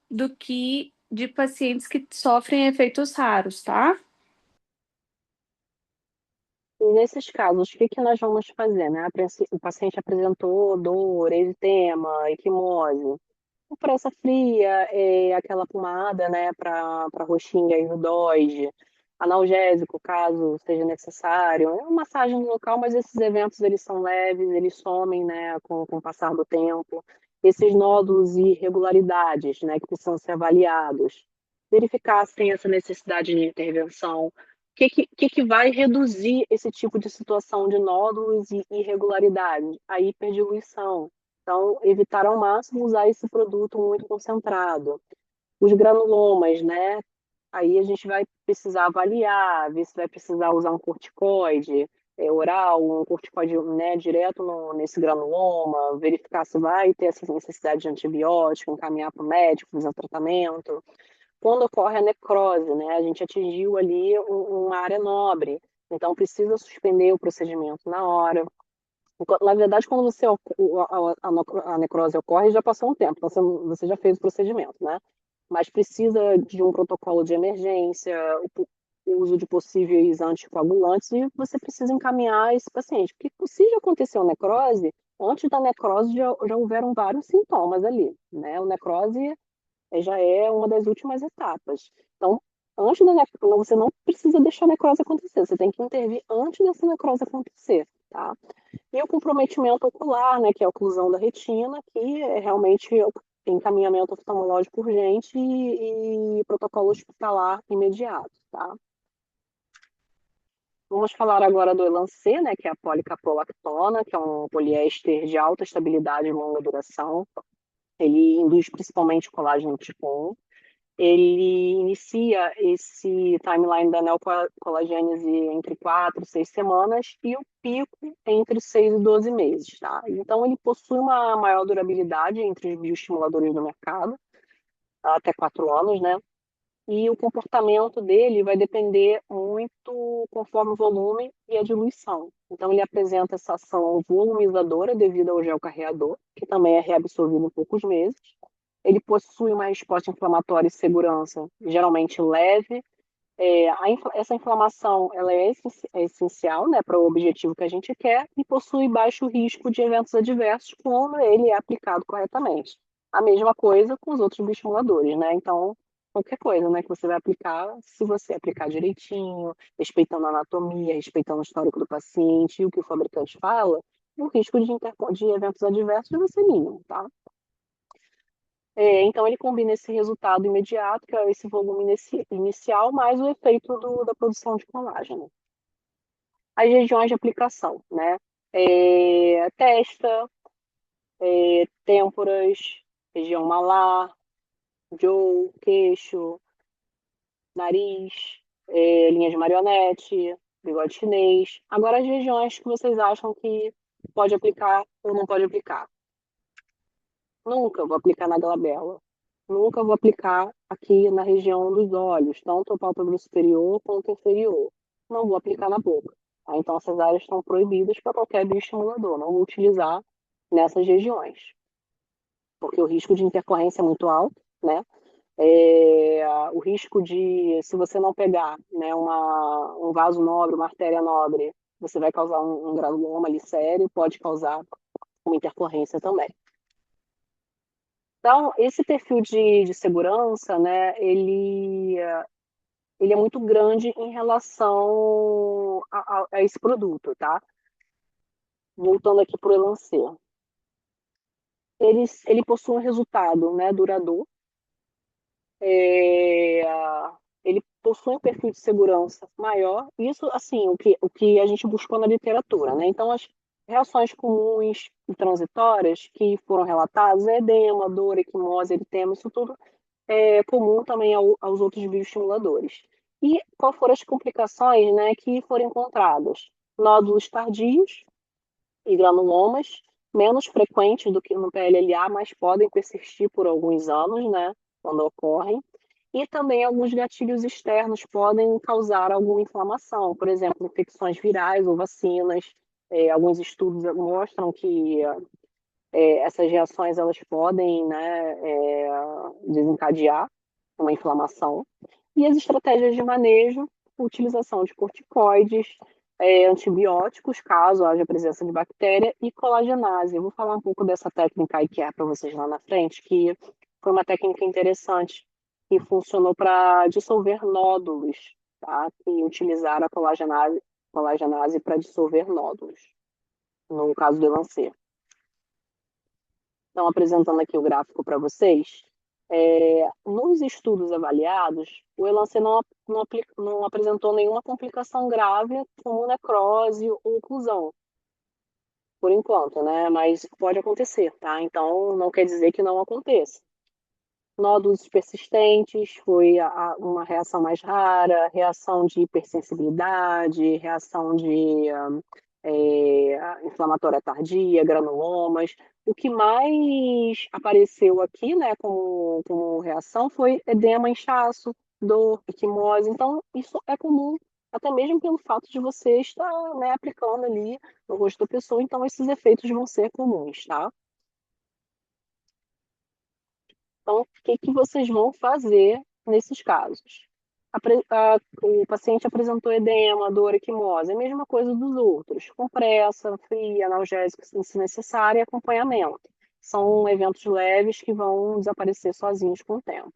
do que de pacientes que sofrem efeitos raros, tá? E nesses casos, o que que nós vamos fazer, né? O paciente apresentou dor, eritema, equimose. A pressa fria, aquela pomada, né, para roxinha e rudoide, analgésico, caso seja necessário. É uma massagem no local, mas esses eventos eles são leves, eles somem, né, com o passar do tempo. Esses nódulos e irregularidades, né, que precisam ser avaliados. Verificar se tem essa necessidade de intervenção. O que vai reduzir esse tipo de situação de nódulos e irregularidades? A hiperdiluição. Então, evitar ao máximo usar esse produto muito concentrado. Os granulomas, né? Aí a gente vai precisar avaliar, ver se vai precisar usar um corticoide oral, um corticoide, né, direto nesse granuloma, verificar se vai ter essa necessidade de antibiótico, encaminhar para o médico, fazer o tratamento. Quando ocorre a necrose, né, a gente atingiu ali uma área nobre, então precisa suspender o procedimento na hora. Na verdade, quando a necrose ocorre, já passou um tempo, então você já fez o procedimento, né? Mas precisa de um protocolo de emergência, o uso de possíveis anticoagulantes, e você precisa encaminhar esse paciente. Porque se já aconteceu necrose, antes da necrose já houveram vários sintomas ali, né? O necrose já é uma das últimas etapas. Então, antes da necrose, você não precisa deixar a necrose acontecer, você tem que intervir antes dessa necrose acontecer, tá? E o comprometimento ocular, né, que é a oclusão da retina, que é realmente encaminhamento oftalmológico urgente e protocolo hospitalar imediato, tá? Vamos falar agora do Elancê, né, que é a policaprolactona, que é um poliéster de alta estabilidade e longa duração. Ele induz principalmente colágeno tipo 1. Ele inicia esse timeline da neocolagênese entre 4 e 6 semanas e o pico entre 6 e 12 meses, tá? Então, ele possui uma maior durabilidade entre os bioestimuladores do mercado, até 4 anos, né? E o comportamento dele vai depender muito conforme o volume e a diluição. Então, ele apresenta essa ação volumizadora devido ao gel carreador, que também é reabsorvido em poucos meses. Ele possui uma resposta inflamatória e segurança, geralmente leve. Essa inflamação ela é essencial, né, para o objetivo que a gente quer e possui baixo risco de eventos adversos quando ele é aplicado corretamente. A mesma coisa com os outros bioestimuladores, né? Então, qualquer coisa, né, que você vai aplicar, se você aplicar direitinho, respeitando a anatomia, respeitando o histórico do paciente e o que o fabricante fala, o risco de eventos adversos vai ser mínimo, tá? Então, ele combina esse resultado imediato, que é esse volume inicial, mais o efeito da produção de colágeno. As regiões de aplicação, né? Testa, têmporas, região malar, jaw, queixo, nariz, linha de marionete, bigode chinês. Agora, as regiões que vocês acham que pode aplicar ou não pode aplicar. Nunca vou aplicar na glabela. Nunca vou aplicar aqui na região dos olhos, tanto o pálpebra superior quanto inferior. Não vou aplicar na boca. Tá? Então, essas áreas estão proibidas para qualquer bioestimulador. Não vou utilizar nessas regiões, porque o risco de intercorrência é muito alto, né? O risco de, se você não pegar, né, um vaso nobre, uma artéria nobre, você vai causar um granuloma ali sério, pode causar uma intercorrência também. Então, esse perfil de segurança, né, ele é muito grande em relação a esse produto, tá? Voltando aqui para o Elancê. Ele possui um resultado, né, duradouro. É, ele possui um perfil de segurança maior. Isso, assim, o que a gente buscou na literatura, né? Então, as reações comuns e transitórias que foram relatadas, edema, dor, equimose, eritema, isso tudo comum também aos outros bioestimuladores. E quais foram as complicações, né, que foram encontradas? Nódulos tardios e granulomas, menos frequentes do que no PLLA, mas podem persistir por alguns anos, né, quando ocorrem. E também alguns gatilhos externos podem causar alguma inflamação, por exemplo, infecções virais ou vacinas. Alguns estudos mostram que essas reações elas podem, né, desencadear uma inflamação. E as estratégias de manejo, utilização de corticoides, antibióticos, caso haja presença de bactéria, e colagenase. Eu vou falar um pouco dessa técnica aí que é para vocês lá na frente, que foi uma técnica interessante que funcionou para dissolver nódulos, tá? E utilizar a colagenase para dissolver nódulos, no caso do Elancê. Então, apresentando aqui o gráfico para vocês, nos estudos avaliados, o Elancê não apresentou nenhuma complicação grave, como necrose ou oclusão, por enquanto, né? Mas pode acontecer, tá? Então, não quer dizer que não aconteça. Nódulos persistentes foi uma reação mais rara, reação de hipersensibilidade, reação de inflamatória tardia, granulomas. O que mais apareceu aqui, né, como reação foi edema, inchaço, dor, equimose. Então, isso é comum, até mesmo pelo fato de você estar, né, aplicando ali no rosto da pessoa. Então, esses efeitos vão ser comuns, tá? Então, o que que vocês vão fazer nesses casos? O paciente apresentou edema, dor, equimose, é a mesma coisa dos outros. Compressa, fria, analgésico, se necessário, e acompanhamento. São eventos leves que vão desaparecer sozinhos com o tempo.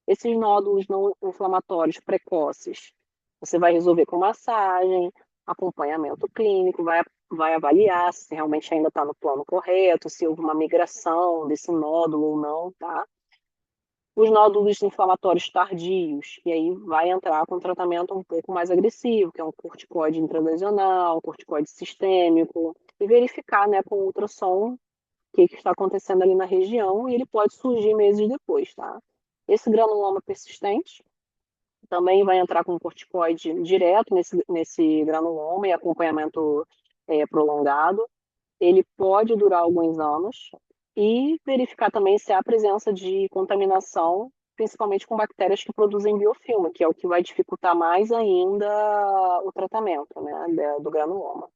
Esses nódulos não inflamatórios precoces, você vai resolver com massagem, acompanhamento clínico, vai avaliar se realmente ainda está no plano correto, se houve uma migração desse nódulo ou não, tá? Os nódulos inflamatórios tardios, e aí vai entrar com um tratamento um pouco mais agressivo, que é um corticoide intralesional, um corticoide sistêmico, e verificar, né, com ultrassom o que está acontecendo ali na região, e ele pode surgir meses depois, tá? Esse granuloma persistente também vai entrar com um corticoide direto nesse granuloma e acompanhamento prolongado. Ele pode durar alguns anos e verificar também se há presença de contaminação, principalmente com bactérias que produzem biofilme, que é o que vai dificultar mais ainda o tratamento, né, do granuloma.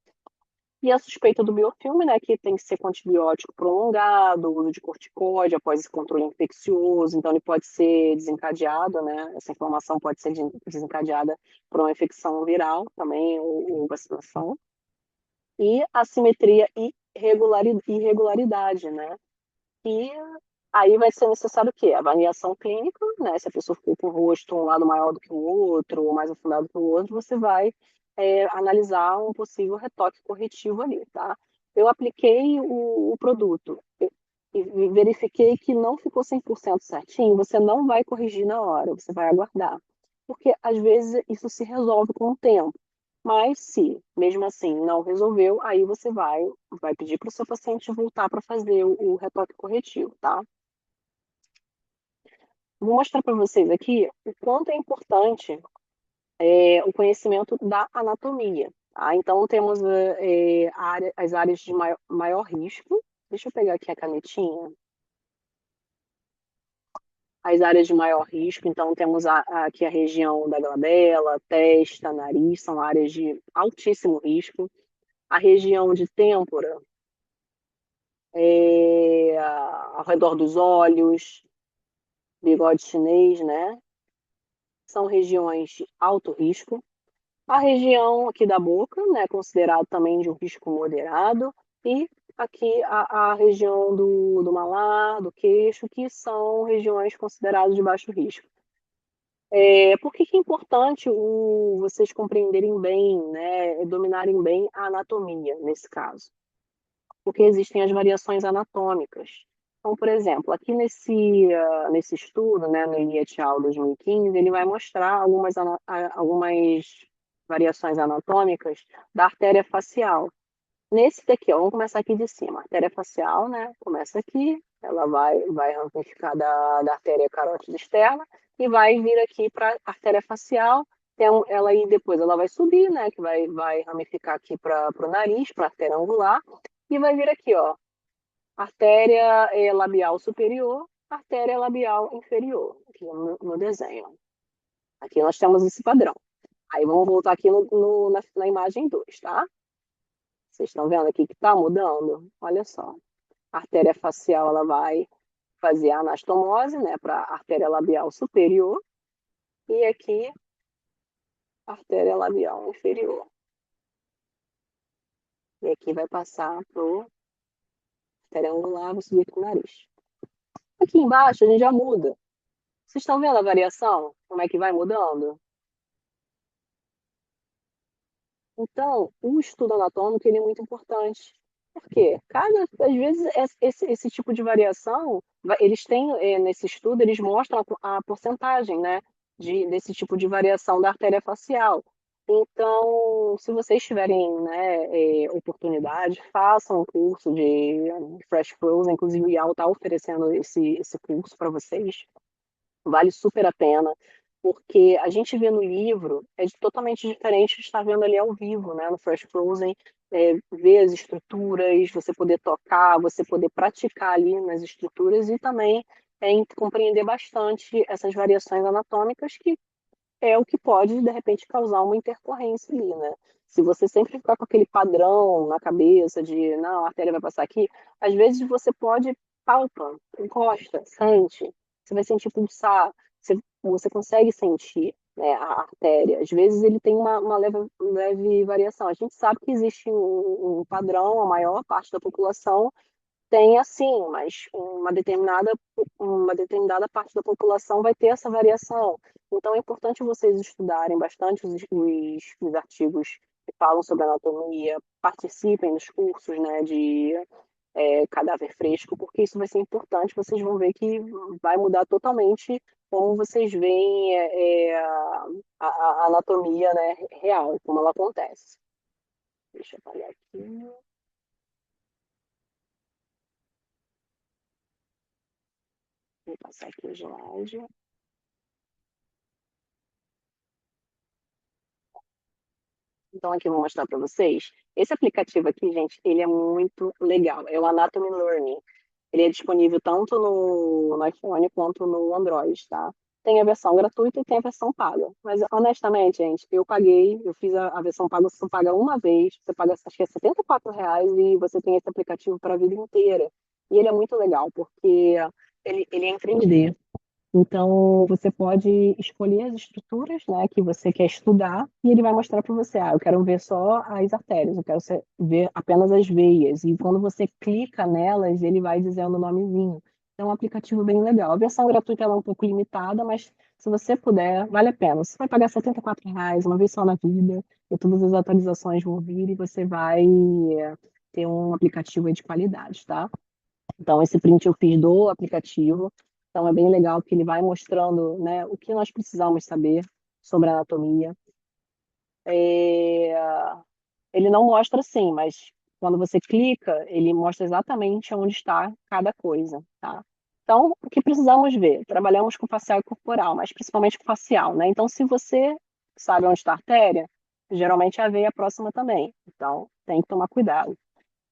E a suspeita do biofilme, né, que tem que ser com antibiótico prolongado, uso de corticoide após esse controle infeccioso, então ele pode ser desencadeado, né, essa inflamação pode ser desencadeada por uma infecção viral também, ou vacinação. E assimetria e irregularidade, né? E aí vai ser necessário o quê? Avaliação clínica, né? Se a pessoa ficou com o rosto um lado maior do que o outro, ou mais afundado que o outro, você vai analisar um possível retoque corretivo ali, tá? Eu apliquei o produto e verifiquei que não ficou 100% certinho, você não vai corrigir na hora, você vai aguardar. Porque às vezes isso se resolve com o tempo. Mas se mesmo assim não resolveu, aí você vai pedir para o seu paciente voltar para fazer o retoque corretivo, tá? Vou mostrar para vocês aqui o quanto é importante o conhecimento da anatomia. Tá? Então, temos as áreas de maior risco. Deixa eu pegar aqui a canetinha. As áreas de maior risco, então temos aqui a região da glabela, testa, nariz, são áreas de altíssimo risco. A região de têmpora, ao redor dos olhos, bigode chinês, né? São regiões de alto risco. A região aqui da boca, né, considerado também de um risco moderado, e aqui a região do malar, do queixo, que são regiões consideradas de baixo risco. Por que é importante vocês compreenderem bem, né, dominarem bem a anatomia nesse caso? Porque existem as variações anatômicas. Então, por exemplo, aqui nesse estudo, né, no Lia et al. 2015, ele vai mostrar algumas variações anatômicas da artéria facial. Nesse daqui, ó, vamos começar aqui de cima. A artéria facial, né, começa aqui, ela vai ramificar da artéria carótida externa e vai vir aqui para a artéria facial. Ela aí depois ela vai subir, né, que vai ramificar aqui para o nariz, para a artéria angular, e vai vir aqui, ó, artéria labial superior, artéria labial inferior, aqui no desenho. Aqui nós temos esse padrão. Aí vamos voltar aqui na imagem 2, tá? Vocês estão vendo aqui que está mudando? Olha só. A artéria facial ela vai fazer a anastomose, né, para a artéria labial superior, e aqui a artéria labial inferior. E aqui vai passar para a artéria angular, vou subir aqui o nariz. Aqui embaixo a gente já muda. Vocês estão vendo a variação? Como é que vai mudando? Então, o estudo anatômico ele é muito importante. Por quê? Às vezes, esse tipo de variação, eles têm, nesse estudo, eles mostram a porcentagem, né, desse tipo de variação da artéria facial. Então, se vocês tiverem, né, oportunidade, façam um curso de Fresh Frozen, inclusive o IAL está oferecendo esse curso para vocês. Vale super a pena, porque a gente vê no livro totalmente diferente de estar vendo ali ao vivo, né? No Fresh Frozen, ver as estruturas, você poder tocar, você poder praticar ali nas estruturas e também compreender bastante essas variações anatômicas que é o que pode, de repente, causar uma intercorrência ali, né? Se você sempre ficar com aquele padrão na cabeça de, não, a artéria vai passar aqui, às vezes você pode, palpa, encosta, sente, você vai sentir pulsar, você consegue sentir, né, a artéria. Às vezes ele tem uma leve variação. A gente sabe que existe um padrão, a maior parte da população tem assim, mas uma determinada parte da população vai ter essa variação. Então é importante vocês estudarem bastante os artigos que falam sobre anatomia, participem dos cursos, né, de cadáver fresco, porque isso vai ser importante. Vocês vão ver que vai mudar totalmente como vocês veem a anatomia, né, real, como ela acontece. Deixa eu olhar aqui. Vou passar aqui o slide. Então, aqui eu vou mostrar para vocês. Esse aplicativo aqui, gente, ele é muito legal. É o Anatomy Learning. Ele é disponível tanto no iPhone quanto no Android, tá? Tem a versão gratuita e tem a versão paga. Mas, honestamente, gente, eu fiz a versão paga, você paga uma vez, você paga, acho que é R$ 74 e você tem esse aplicativo para a vida inteira. E ele é muito legal, porque ele é em 3D. Então, você pode escolher as estruturas, né, que você quer estudar e ele vai mostrar para você, eu quero ver só as artérias, eu quero ver apenas as veias. E quando você clica nelas, ele vai dizendo o nomezinho. Então, é um aplicativo bem legal. A versão gratuita ela é um pouco limitada, mas se você puder, vale a pena. Você vai pagar R$ 74 uma vez só na vida, e todas as atualizações vão vir e você vai ter um aplicativo aí de qualidade, tá? Então, esse print eu fiz do aplicativo. Então, é bem legal que ele vai mostrando, né, o que nós precisamos saber sobre a anatomia. É, ele não mostra assim, mas quando você clica, ele mostra exatamente onde está cada coisa, tá? Então, o que precisamos ver? Trabalhamos com facial e corporal, mas principalmente com facial, né? Então, se você sabe onde está a artéria, geralmente a veia é próxima também. Então, tem que tomar cuidado.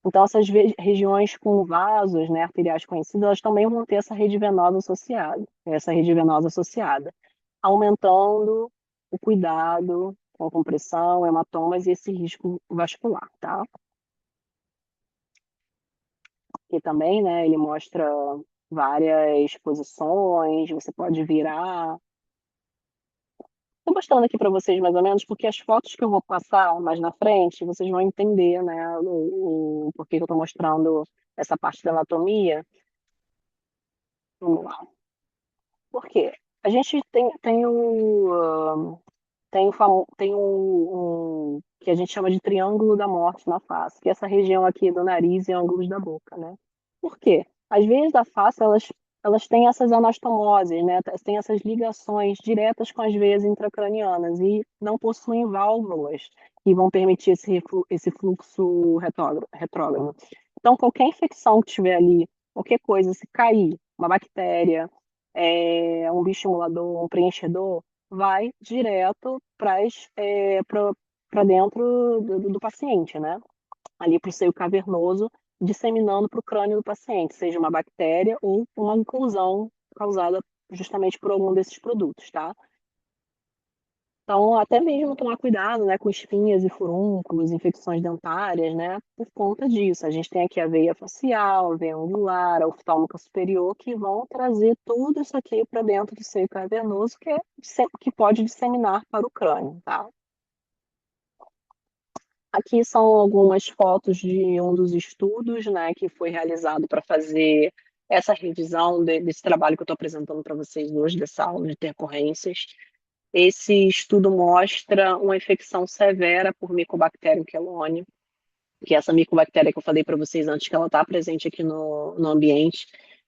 Então, essas regiões com vasos, né, arteriais conhecidos, elas também vão ter essa rede venosa associada, aumentando o cuidado com compressão, hematomas e esse risco vascular, tá? E também, né, ele mostra várias posições, você pode virar. Estou mostrando aqui para vocês mais ou menos, porque as fotos que eu vou passar mais na frente, vocês vão entender, né, o porquê que eu estou mostrando essa parte da anatomia. Vamos lá. Por quê? A gente tem que a gente chama de triângulo da morte na face, que é essa região aqui do nariz e ângulos da boca, né? Por quê? As veias da face, elas têm essas anastomoses, né? Têm essas ligações diretas com as veias intracranianas e não possuem válvulas que vão permitir esse fluxo retrógrado. Então, qualquer infecção que tiver ali, qualquer coisa, se cair, uma bactéria, um bioestimulador, um preenchedor, vai direto para dentro do paciente, né? Ali para o seio cavernoso, disseminando para o crânio do paciente, seja uma bactéria ou uma inclusão causada justamente por algum desses produtos, tá? Então, até mesmo tomar cuidado, né, com espinhas e furúnculos, infecções dentárias, né, por conta disso. A gente tem aqui a veia facial, a veia angular, a oftálmica superior, que vão trazer tudo isso aqui para dentro do seio cavernoso, que pode disseminar para o crânio, tá? Aqui são algumas fotos de um dos estudos, né, que foi realizado para fazer essa revisão desse trabalho que eu estou apresentando para vocês hoje, dessa aula de intercorrências. Esse estudo mostra uma infecção severa por Mycobacterium quelone, que é essa micobactéria que eu falei para vocês antes, que ela está presente aqui no ambiente,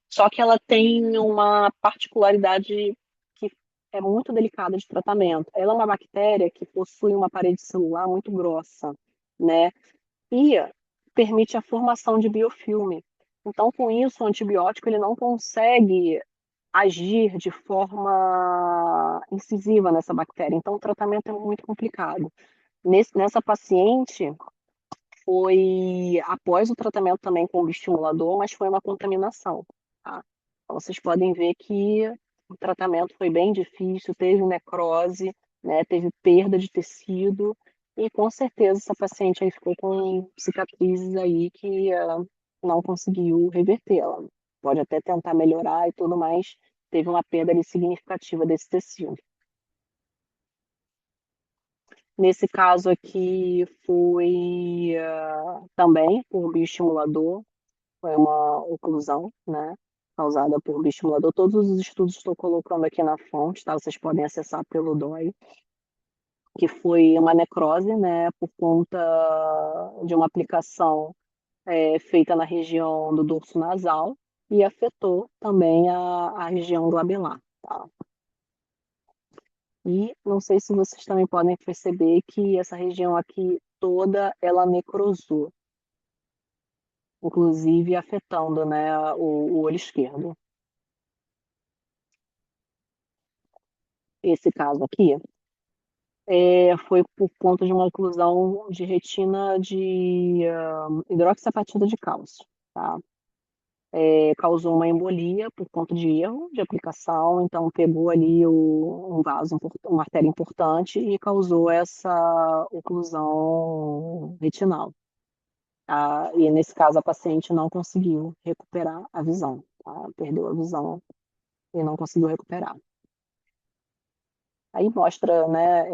só que ela tem uma particularidade que é muito delicada de tratamento. Ela é uma bactéria que possui uma parede celular muito grossa, né? E permite a formação de biofilme. Então, com isso, o antibiótico ele não consegue agir de forma incisiva nessa bactéria. Então, o tratamento é muito complicado. Nessa paciente, foi após o tratamento também com o bioestimulador, mas foi uma contaminação. Tá? Então, vocês podem ver que o tratamento foi bem difícil, teve necrose, né, teve perda de tecido, e com certeza essa paciente aí ficou com cicatrizes aí que não conseguiu reverter. Ela pode até tentar melhorar e tudo, mas teve uma perda ali significativa desse tecido. Nesse caso aqui foi também por bioestimulador, foi uma oclusão, né, causada por bioestimulador. Todos os estudos estou colocando aqui na fonte, tá? Vocês podem acessar pelo DOI, que foi uma necrose, né, por conta de uma aplicação feita na região do dorso nasal e afetou também a região glabelar, tá? E não sei se vocês também podem perceber que essa região aqui toda ela necrosou, inclusive afetando, né, o olho esquerdo. Esse caso aqui foi por conta de uma oclusão de retina de hidroxiapatita de cálcio, tá? Causou uma embolia por conta de erro de aplicação, então pegou ali um vaso, uma artéria importante e causou essa oclusão retinal. E nesse caso a paciente não conseguiu recuperar a visão, tá? Perdeu a visão e não conseguiu recuperar. Aí mostra, né,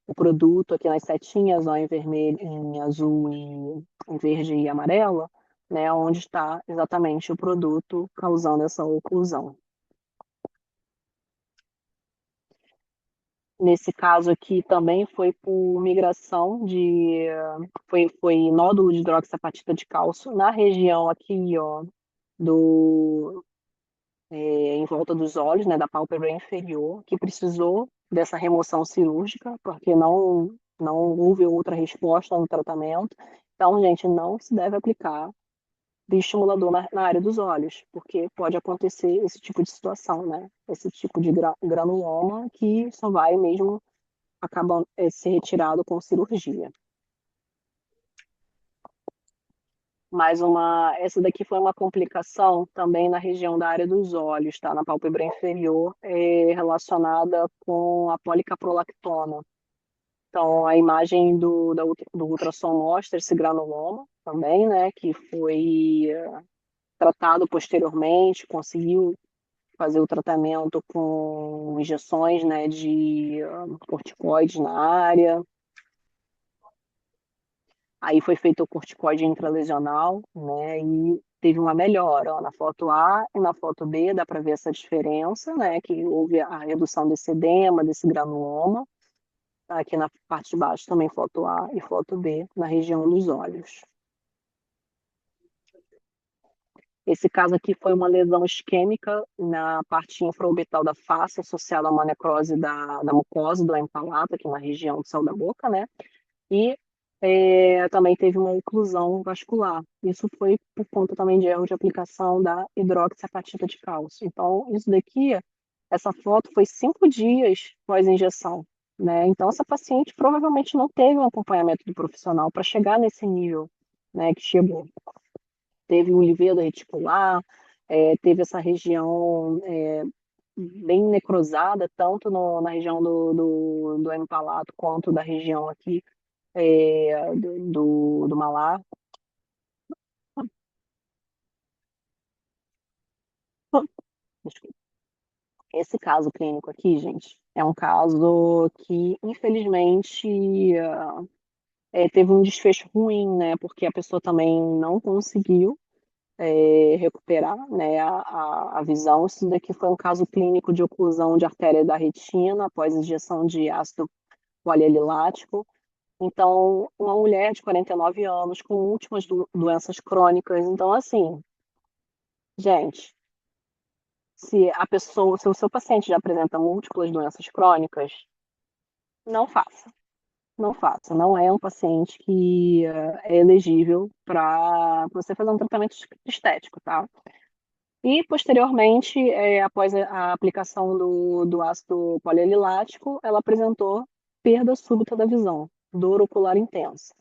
o produto aqui nas setinhas, ó, em vermelho, em azul, em verde e amarelo, né, onde está exatamente o produto causando essa oclusão. Nesse caso aqui também foi por migração foi nódulo de hidroxiapatita de cálcio na região aqui, ó, do, em volta dos olhos, né, da pálpebra inferior, que precisou dessa remoção cirúrgica, porque não houve outra resposta no tratamento. Então, gente, não se deve aplicar bioestimulador na área dos olhos, porque pode acontecer esse tipo de situação, né? Esse tipo de granuloma que só vai mesmo acabar ser retirado com cirurgia. Essa daqui foi uma complicação também na região da área dos olhos, tá? Na pálpebra inferior, relacionada com a policaprolactona. Então, a imagem do ultrassom mostra esse granuloma também, né? Que foi tratado posteriormente, conseguiu fazer o tratamento com injeções, né, de corticoides na área. Aí foi feito o corticoide intralesional, né, e teve uma melhora. Ó, na foto A e na foto B dá para ver essa diferença, né, que houve a redução desse edema, desse granuloma. Aqui na parte de baixo também foto A e foto B, na região dos olhos. Esse caso aqui foi uma lesão isquêmica na parte infraorbital da face, associada a uma necrose da mucosa do empalato, aqui na região do céu da boca, né? E também teve uma oclusão vascular. Isso foi por conta também de erro de aplicação da hidroxiapatita de cálcio. Então, isso daqui, essa foto foi 5 dias pós-injeção, né? Então, essa paciente provavelmente não teve um acompanhamento do profissional para chegar nesse nível, né, que chegou. Teve o livedo reticular, teve essa região bem necrosada, tanto na região do empalato quanto da região aqui do malar. Desculpa. Esse caso clínico aqui, gente, é um caso que, infelizmente, teve um desfecho ruim, né? Porque a pessoa também não conseguiu recuperar, né, a visão. Isso daqui foi um caso clínico de oclusão de artéria da retina após injeção de ácido polialilático. Então, uma mulher de 49 anos com múltiplas doenças crônicas. Então, assim, gente, se o seu paciente já apresenta múltiplas doenças crônicas, não faça. Não faça. Não é um paciente que é elegível para você fazer um tratamento estético, tá? E, posteriormente, após a aplicação do ácido polialilático, ela apresentou perda súbita da visão, dor ocular intensa.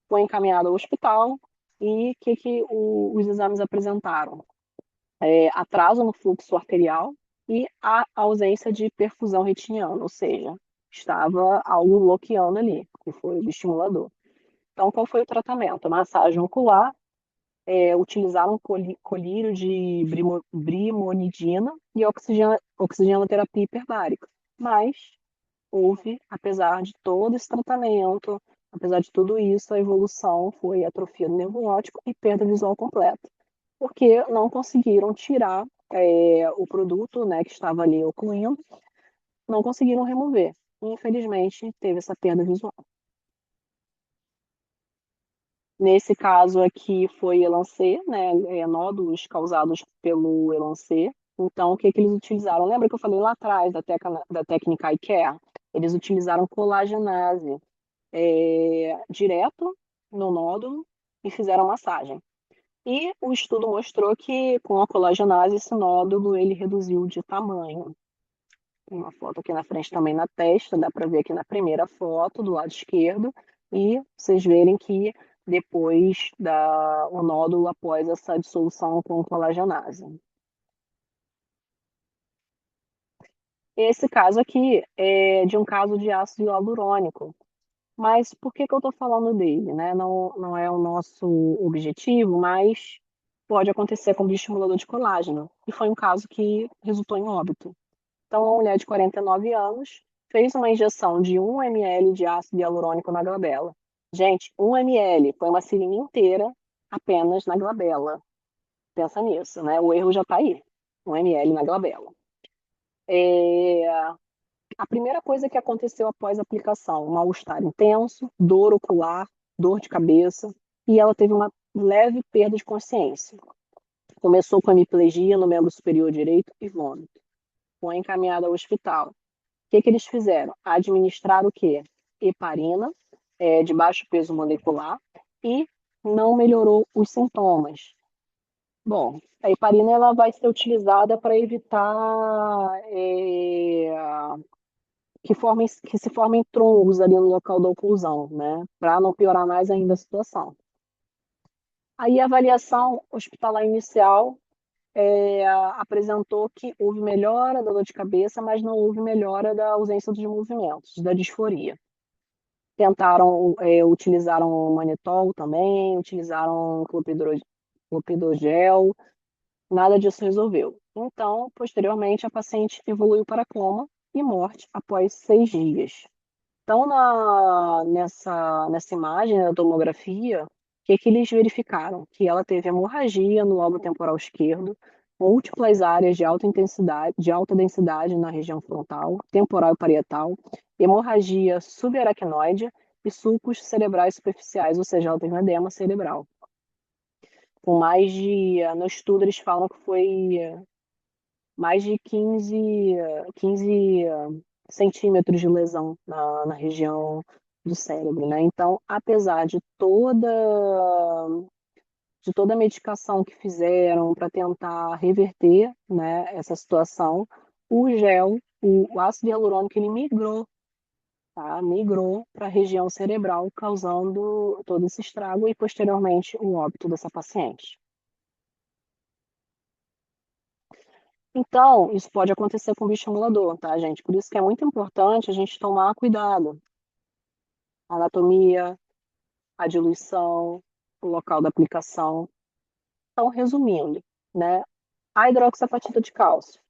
Foi encaminhada ao hospital e o que os exames apresentaram? Atraso no fluxo arterial e a ausência de perfusão retiniana, ou seja, estava algo bloqueando ali, que foi o estimulador. Então, qual foi o tratamento? Massagem ocular, utilizaram colírio de brimonidina e oxigenoterapia hiperbárica. Mas houve, apesar de todo esse tratamento, apesar de tudo isso, a evolução foi atrofia do nervo óptico e perda visual completa, porque não conseguiram tirar o produto, né, que estava ali ocluindo, não conseguiram remover. Infelizmente, teve essa perda visual. Nesse caso aqui foi Elancê, né, nódulos causados pelo Elancê. Então, o que que eles utilizaram? Lembra que eu falei lá atrás da técnica eye care? Eles utilizaram colagenase direto no nódulo e fizeram massagem. E o estudo mostrou que com a colagenase esse nódulo ele reduziu de tamanho. Tem uma foto aqui na frente também na testa, dá para ver aqui na primeira foto do lado esquerdo, e vocês verem que depois o nódulo após essa dissolução com colagenase. Esse caso aqui é de um caso de ácido hialurônico. Mas por que que eu estou falando dele, né? Não é o nosso objetivo, mas pode acontecer com bioestimulador de colágeno. E foi um caso que resultou em óbito. Então, uma mulher de 49 anos fez uma injeção de 1 ml de ácido hialurônico na glabela. Gente, 1 ml foi uma seringa inteira apenas na glabela. Pensa nisso, né? O erro já está aí. 1 ml na glabela. A primeira coisa que aconteceu após a aplicação, um mal-estar intenso, dor ocular, dor de cabeça, e ela teve uma leve perda de consciência. Começou com hemiplegia no membro superior direito e vômito. Foi encaminhada ao hospital. O que, que eles fizeram? Administrar o quê? Heparina, de baixo peso molecular, e não melhorou os sintomas. Bom, a heparina ela vai ser utilizada para evitar que se formem trombos ali no local da oclusão, né? Para não piorar mais ainda a situação. Aí a avaliação hospitalar inicial apresentou que houve melhora da dor de cabeça, mas não houve melhora da ausência dos movimentos, da disforia. Tentaram, utilizaram manitol também, utilizaram clopidogel, nada disso resolveu. Então, posteriormente, a paciente evoluiu para coma e morte após 6 dias. Então, nessa imagem, né, da tomografia, o que, que eles verificaram? Que ela teve hemorragia no lobo temporal esquerdo, múltiplas áreas de alta intensidade, de alta densidade na região frontal, temporal e parietal, hemorragia subaracnoide e sulcos cerebrais superficiais, ou seja, ela teve um edema cerebral. Com mais de, no estudo eles falam que foi mais de 15 centímetros de lesão na região do cérebro, né? Então, apesar de toda a medicação que fizeram para tentar reverter, né, essa situação, o gel, o ácido hialurônico, ele migrou, tá? Migrou para a região cerebral, causando todo esse estrago e, posteriormente, o óbito dessa paciente. Então, isso pode acontecer com o bioestimulador, tá, gente? Por isso que é muito importante a gente tomar cuidado. A anatomia, a diluição, o local da aplicação. Então, resumindo, né? A hidroxapatita de cálcio,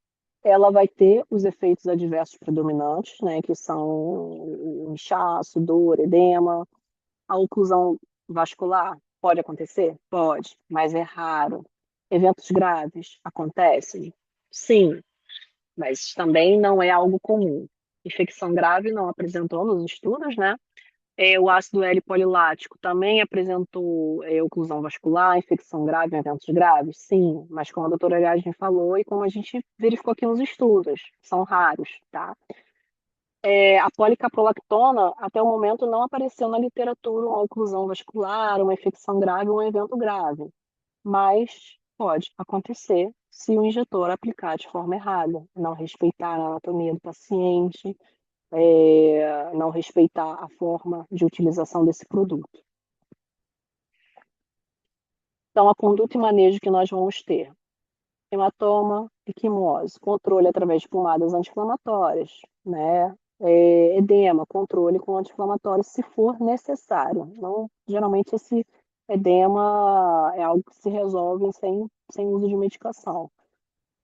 ela vai ter os efeitos adversos predominantes, né? Que são inchaço, dor, edema. A oclusão vascular pode acontecer? Pode, mas é raro. Eventos graves acontecem? Sim, mas também não é algo comum. Infecção grave não apresentou nos estudos, né? O ácido L-polilático também apresentou oclusão vascular, infecção grave em eventos graves? Sim, mas como a doutora Gagem falou e como a gente verificou aqui nos estudos, são raros, tá? A policaprolactona, até o momento, não apareceu na literatura uma oclusão vascular, uma infecção grave, um evento grave, mas pode acontecer se o injetor aplicar de forma errada, não respeitar a anatomia do paciente, não respeitar a forma de utilização desse produto. Então, a conduta e manejo que nós vamos ter: hematoma, equimose, controle através de pomadas anti-inflamatórias, né? Edema, controle com anti-inflamatórios se for necessário. Não, geralmente esse edema é algo que se resolve sem uso de medicação.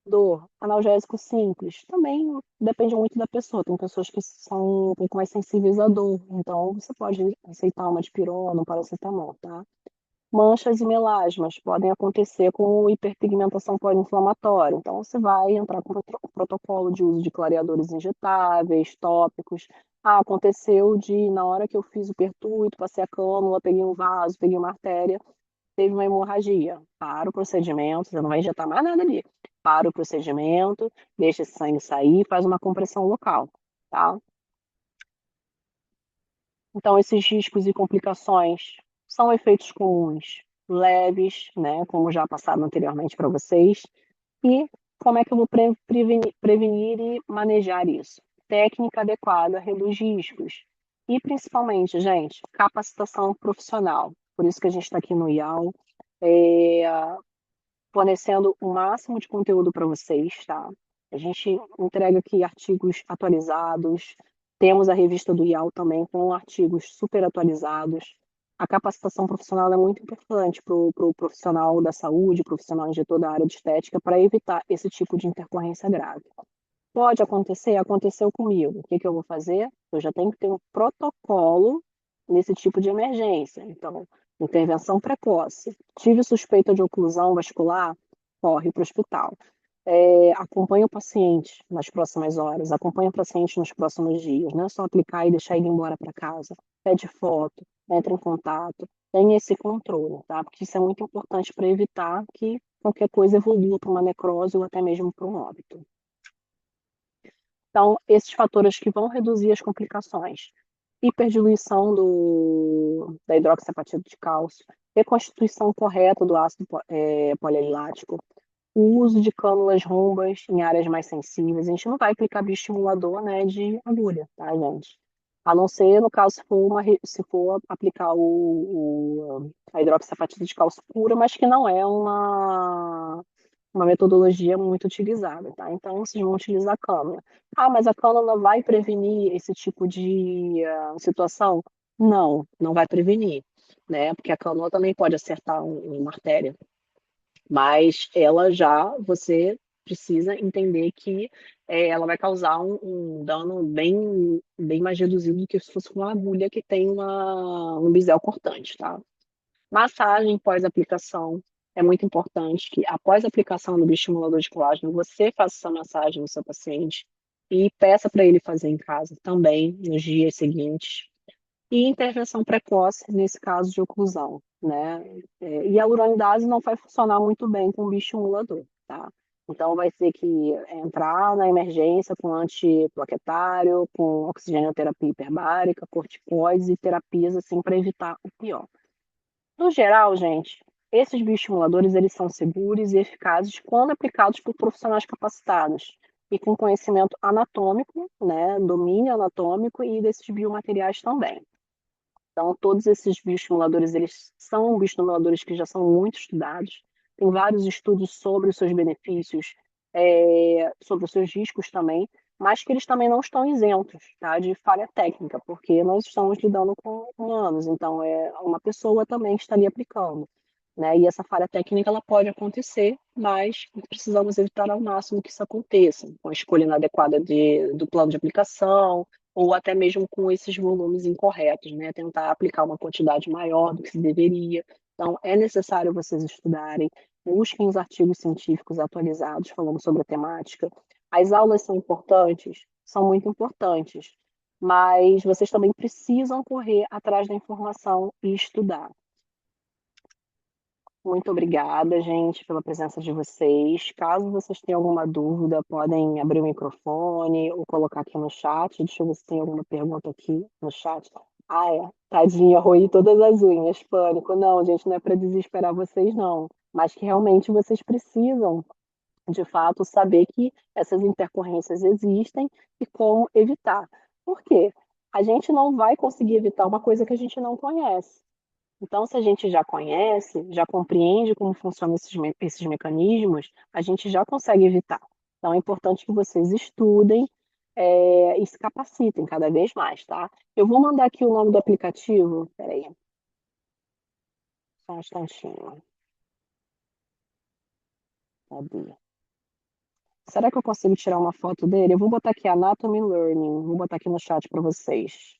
Dor, analgésico simples, também depende muito da pessoa. Tem pessoas que são um pouco mais sensíveis à dor, então você pode aceitar uma dipirona, um paracetamol, tá? Manchas e melasmas podem acontecer com hiperpigmentação pós-inflamatória. Então, você vai entrar com o protocolo de uso de clareadores injetáveis, tópicos. Ah, aconteceu na hora que eu fiz o pertuito, passei a cânula, peguei um vaso, peguei uma artéria, teve uma hemorragia. Para o procedimento, você não vai injetar mais nada ali. Para o procedimento, deixa esse sangue sair, faz uma compressão local, tá? Então, esses riscos e complicações são efeitos comuns, leves, né, como já passaram anteriormente para vocês. E como é que eu vou prevenir e manejar isso? Técnica adequada reduz riscos. E, principalmente, gente, capacitação profissional. Por isso que a gente está aqui no IAL, é, fornecendo o máximo de conteúdo para vocês, tá? A gente entrega aqui artigos atualizados, temos a revista do IAL também com artigos super atualizados. A capacitação profissional é muito importante para o profissional da saúde, profissional injetor da área de estética, para evitar esse tipo de intercorrência grave. Pode acontecer? Aconteceu comigo. O que, que eu vou fazer? Eu já tenho que ter um protocolo nesse tipo de emergência. Então, intervenção precoce. Tive suspeita de oclusão vascular? Corre para o hospital. acompanhe o paciente nas próximas horas, acompanhe o paciente nos próximos dias, não é só aplicar e deixar ele embora para casa. Pede foto, entra em contato, tenha esse controle, tá? Porque isso é muito importante para evitar que qualquer coisa evolua para uma necrose ou até mesmo para um óbito. Então, esses fatores que vão reduzir as complicações: hiperdiluição da hidroxiapatita de cálcio, reconstituição correta do ácido polilático, o uso de cânulas rombas em áreas mais sensíveis. A gente não vai aplicar bioestimulador, né, de agulha, tá, gente? A não ser, no caso, se for aplicar a hidroxiapatita de cálcio pura, mas que não é uma metodologia muito utilizada, tá? Então, vocês vão utilizar a cânula. Ah, mas a cânula vai prevenir esse tipo de situação? Não, não vai prevenir, né? Porque a cânula também pode acertar uma artéria, mas você precisa entender que ela vai causar um dano bem mais reduzido do que se fosse uma agulha que tem um bisel cortante, tá? Massagem pós-aplicação. É muito importante que, após a aplicação do bioestimulador de colágeno, você faça essa massagem no seu paciente e peça para ele fazer em casa também nos dias seguintes. E intervenção precoce nesse caso de oclusão, né? E a uranidase não vai funcionar muito bem com o bioestimulador, tá? Então vai ter que entrar na emergência com antiplaquetário, com oxigenoterapia hiperbárica, corticoides e terapias assim para evitar o pior. No geral, gente, esses bioestimuladores eles são seguros e eficazes quando aplicados por profissionais capacitados e com conhecimento anatômico, né, domínio anatômico e desses biomateriais também. Então, todos esses bioestimuladores, eles são bioestimuladores que já são muito estudados. Tem vários estudos sobre os seus benefícios, sobre os seus riscos também, mas que eles também não estão isentos, tá, de falha técnica, porque nós estamos lidando com humanos, então é uma pessoa também que está ali aplicando, né? E essa falha técnica ela pode acontecer, mas precisamos evitar ao máximo que isso aconteça, com a escolha inadequada do plano de aplicação, ou até mesmo com esses volumes incorretos, né? Tentar aplicar uma quantidade maior do que se deveria. Então, é necessário vocês estudarem, busquem os artigos científicos atualizados falando sobre a temática. As aulas são importantes? São muito importantes, mas vocês também precisam correr atrás da informação e estudar. Muito obrigada, gente, pela presença de vocês. Caso vocês tenham alguma dúvida, podem abrir o microfone ou colocar aqui no chat. Deixa eu ver se tem alguma pergunta aqui no chat. Ah, é. Tadinha, roí todas as unhas. Pânico. Não, gente, não é para desesperar vocês, não. Mas que realmente vocês precisam, de fato, saber que essas intercorrências existem e como evitar. Por quê? A gente não vai conseguir evitar uma coisa que a gente não conhece. Então, se a gente já conhece, já compreende como funcionam esses mecanismos, a gente já consegue evitar. Então, é importante que vocês estudem, e se capacitem cada vez mais, tá? Eu vou mandar aqui o nome do aplicativo. Peraí, só um instantinho. Cadê? Será que eu consigo tirar uma foto dele? Eu vou botar aqui Anatomy Learning. Vou botar aqui no chat para vocês.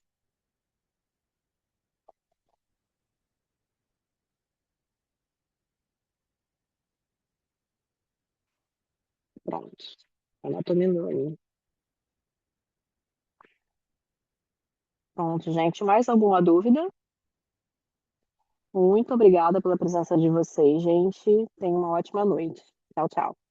Pronto. Anatomy Learning. Pronto, gente. Mais alguma dúvida? Muito obrigada pela presença de vocês, gente. Tenham uma ótima noite. Tchau, tchau.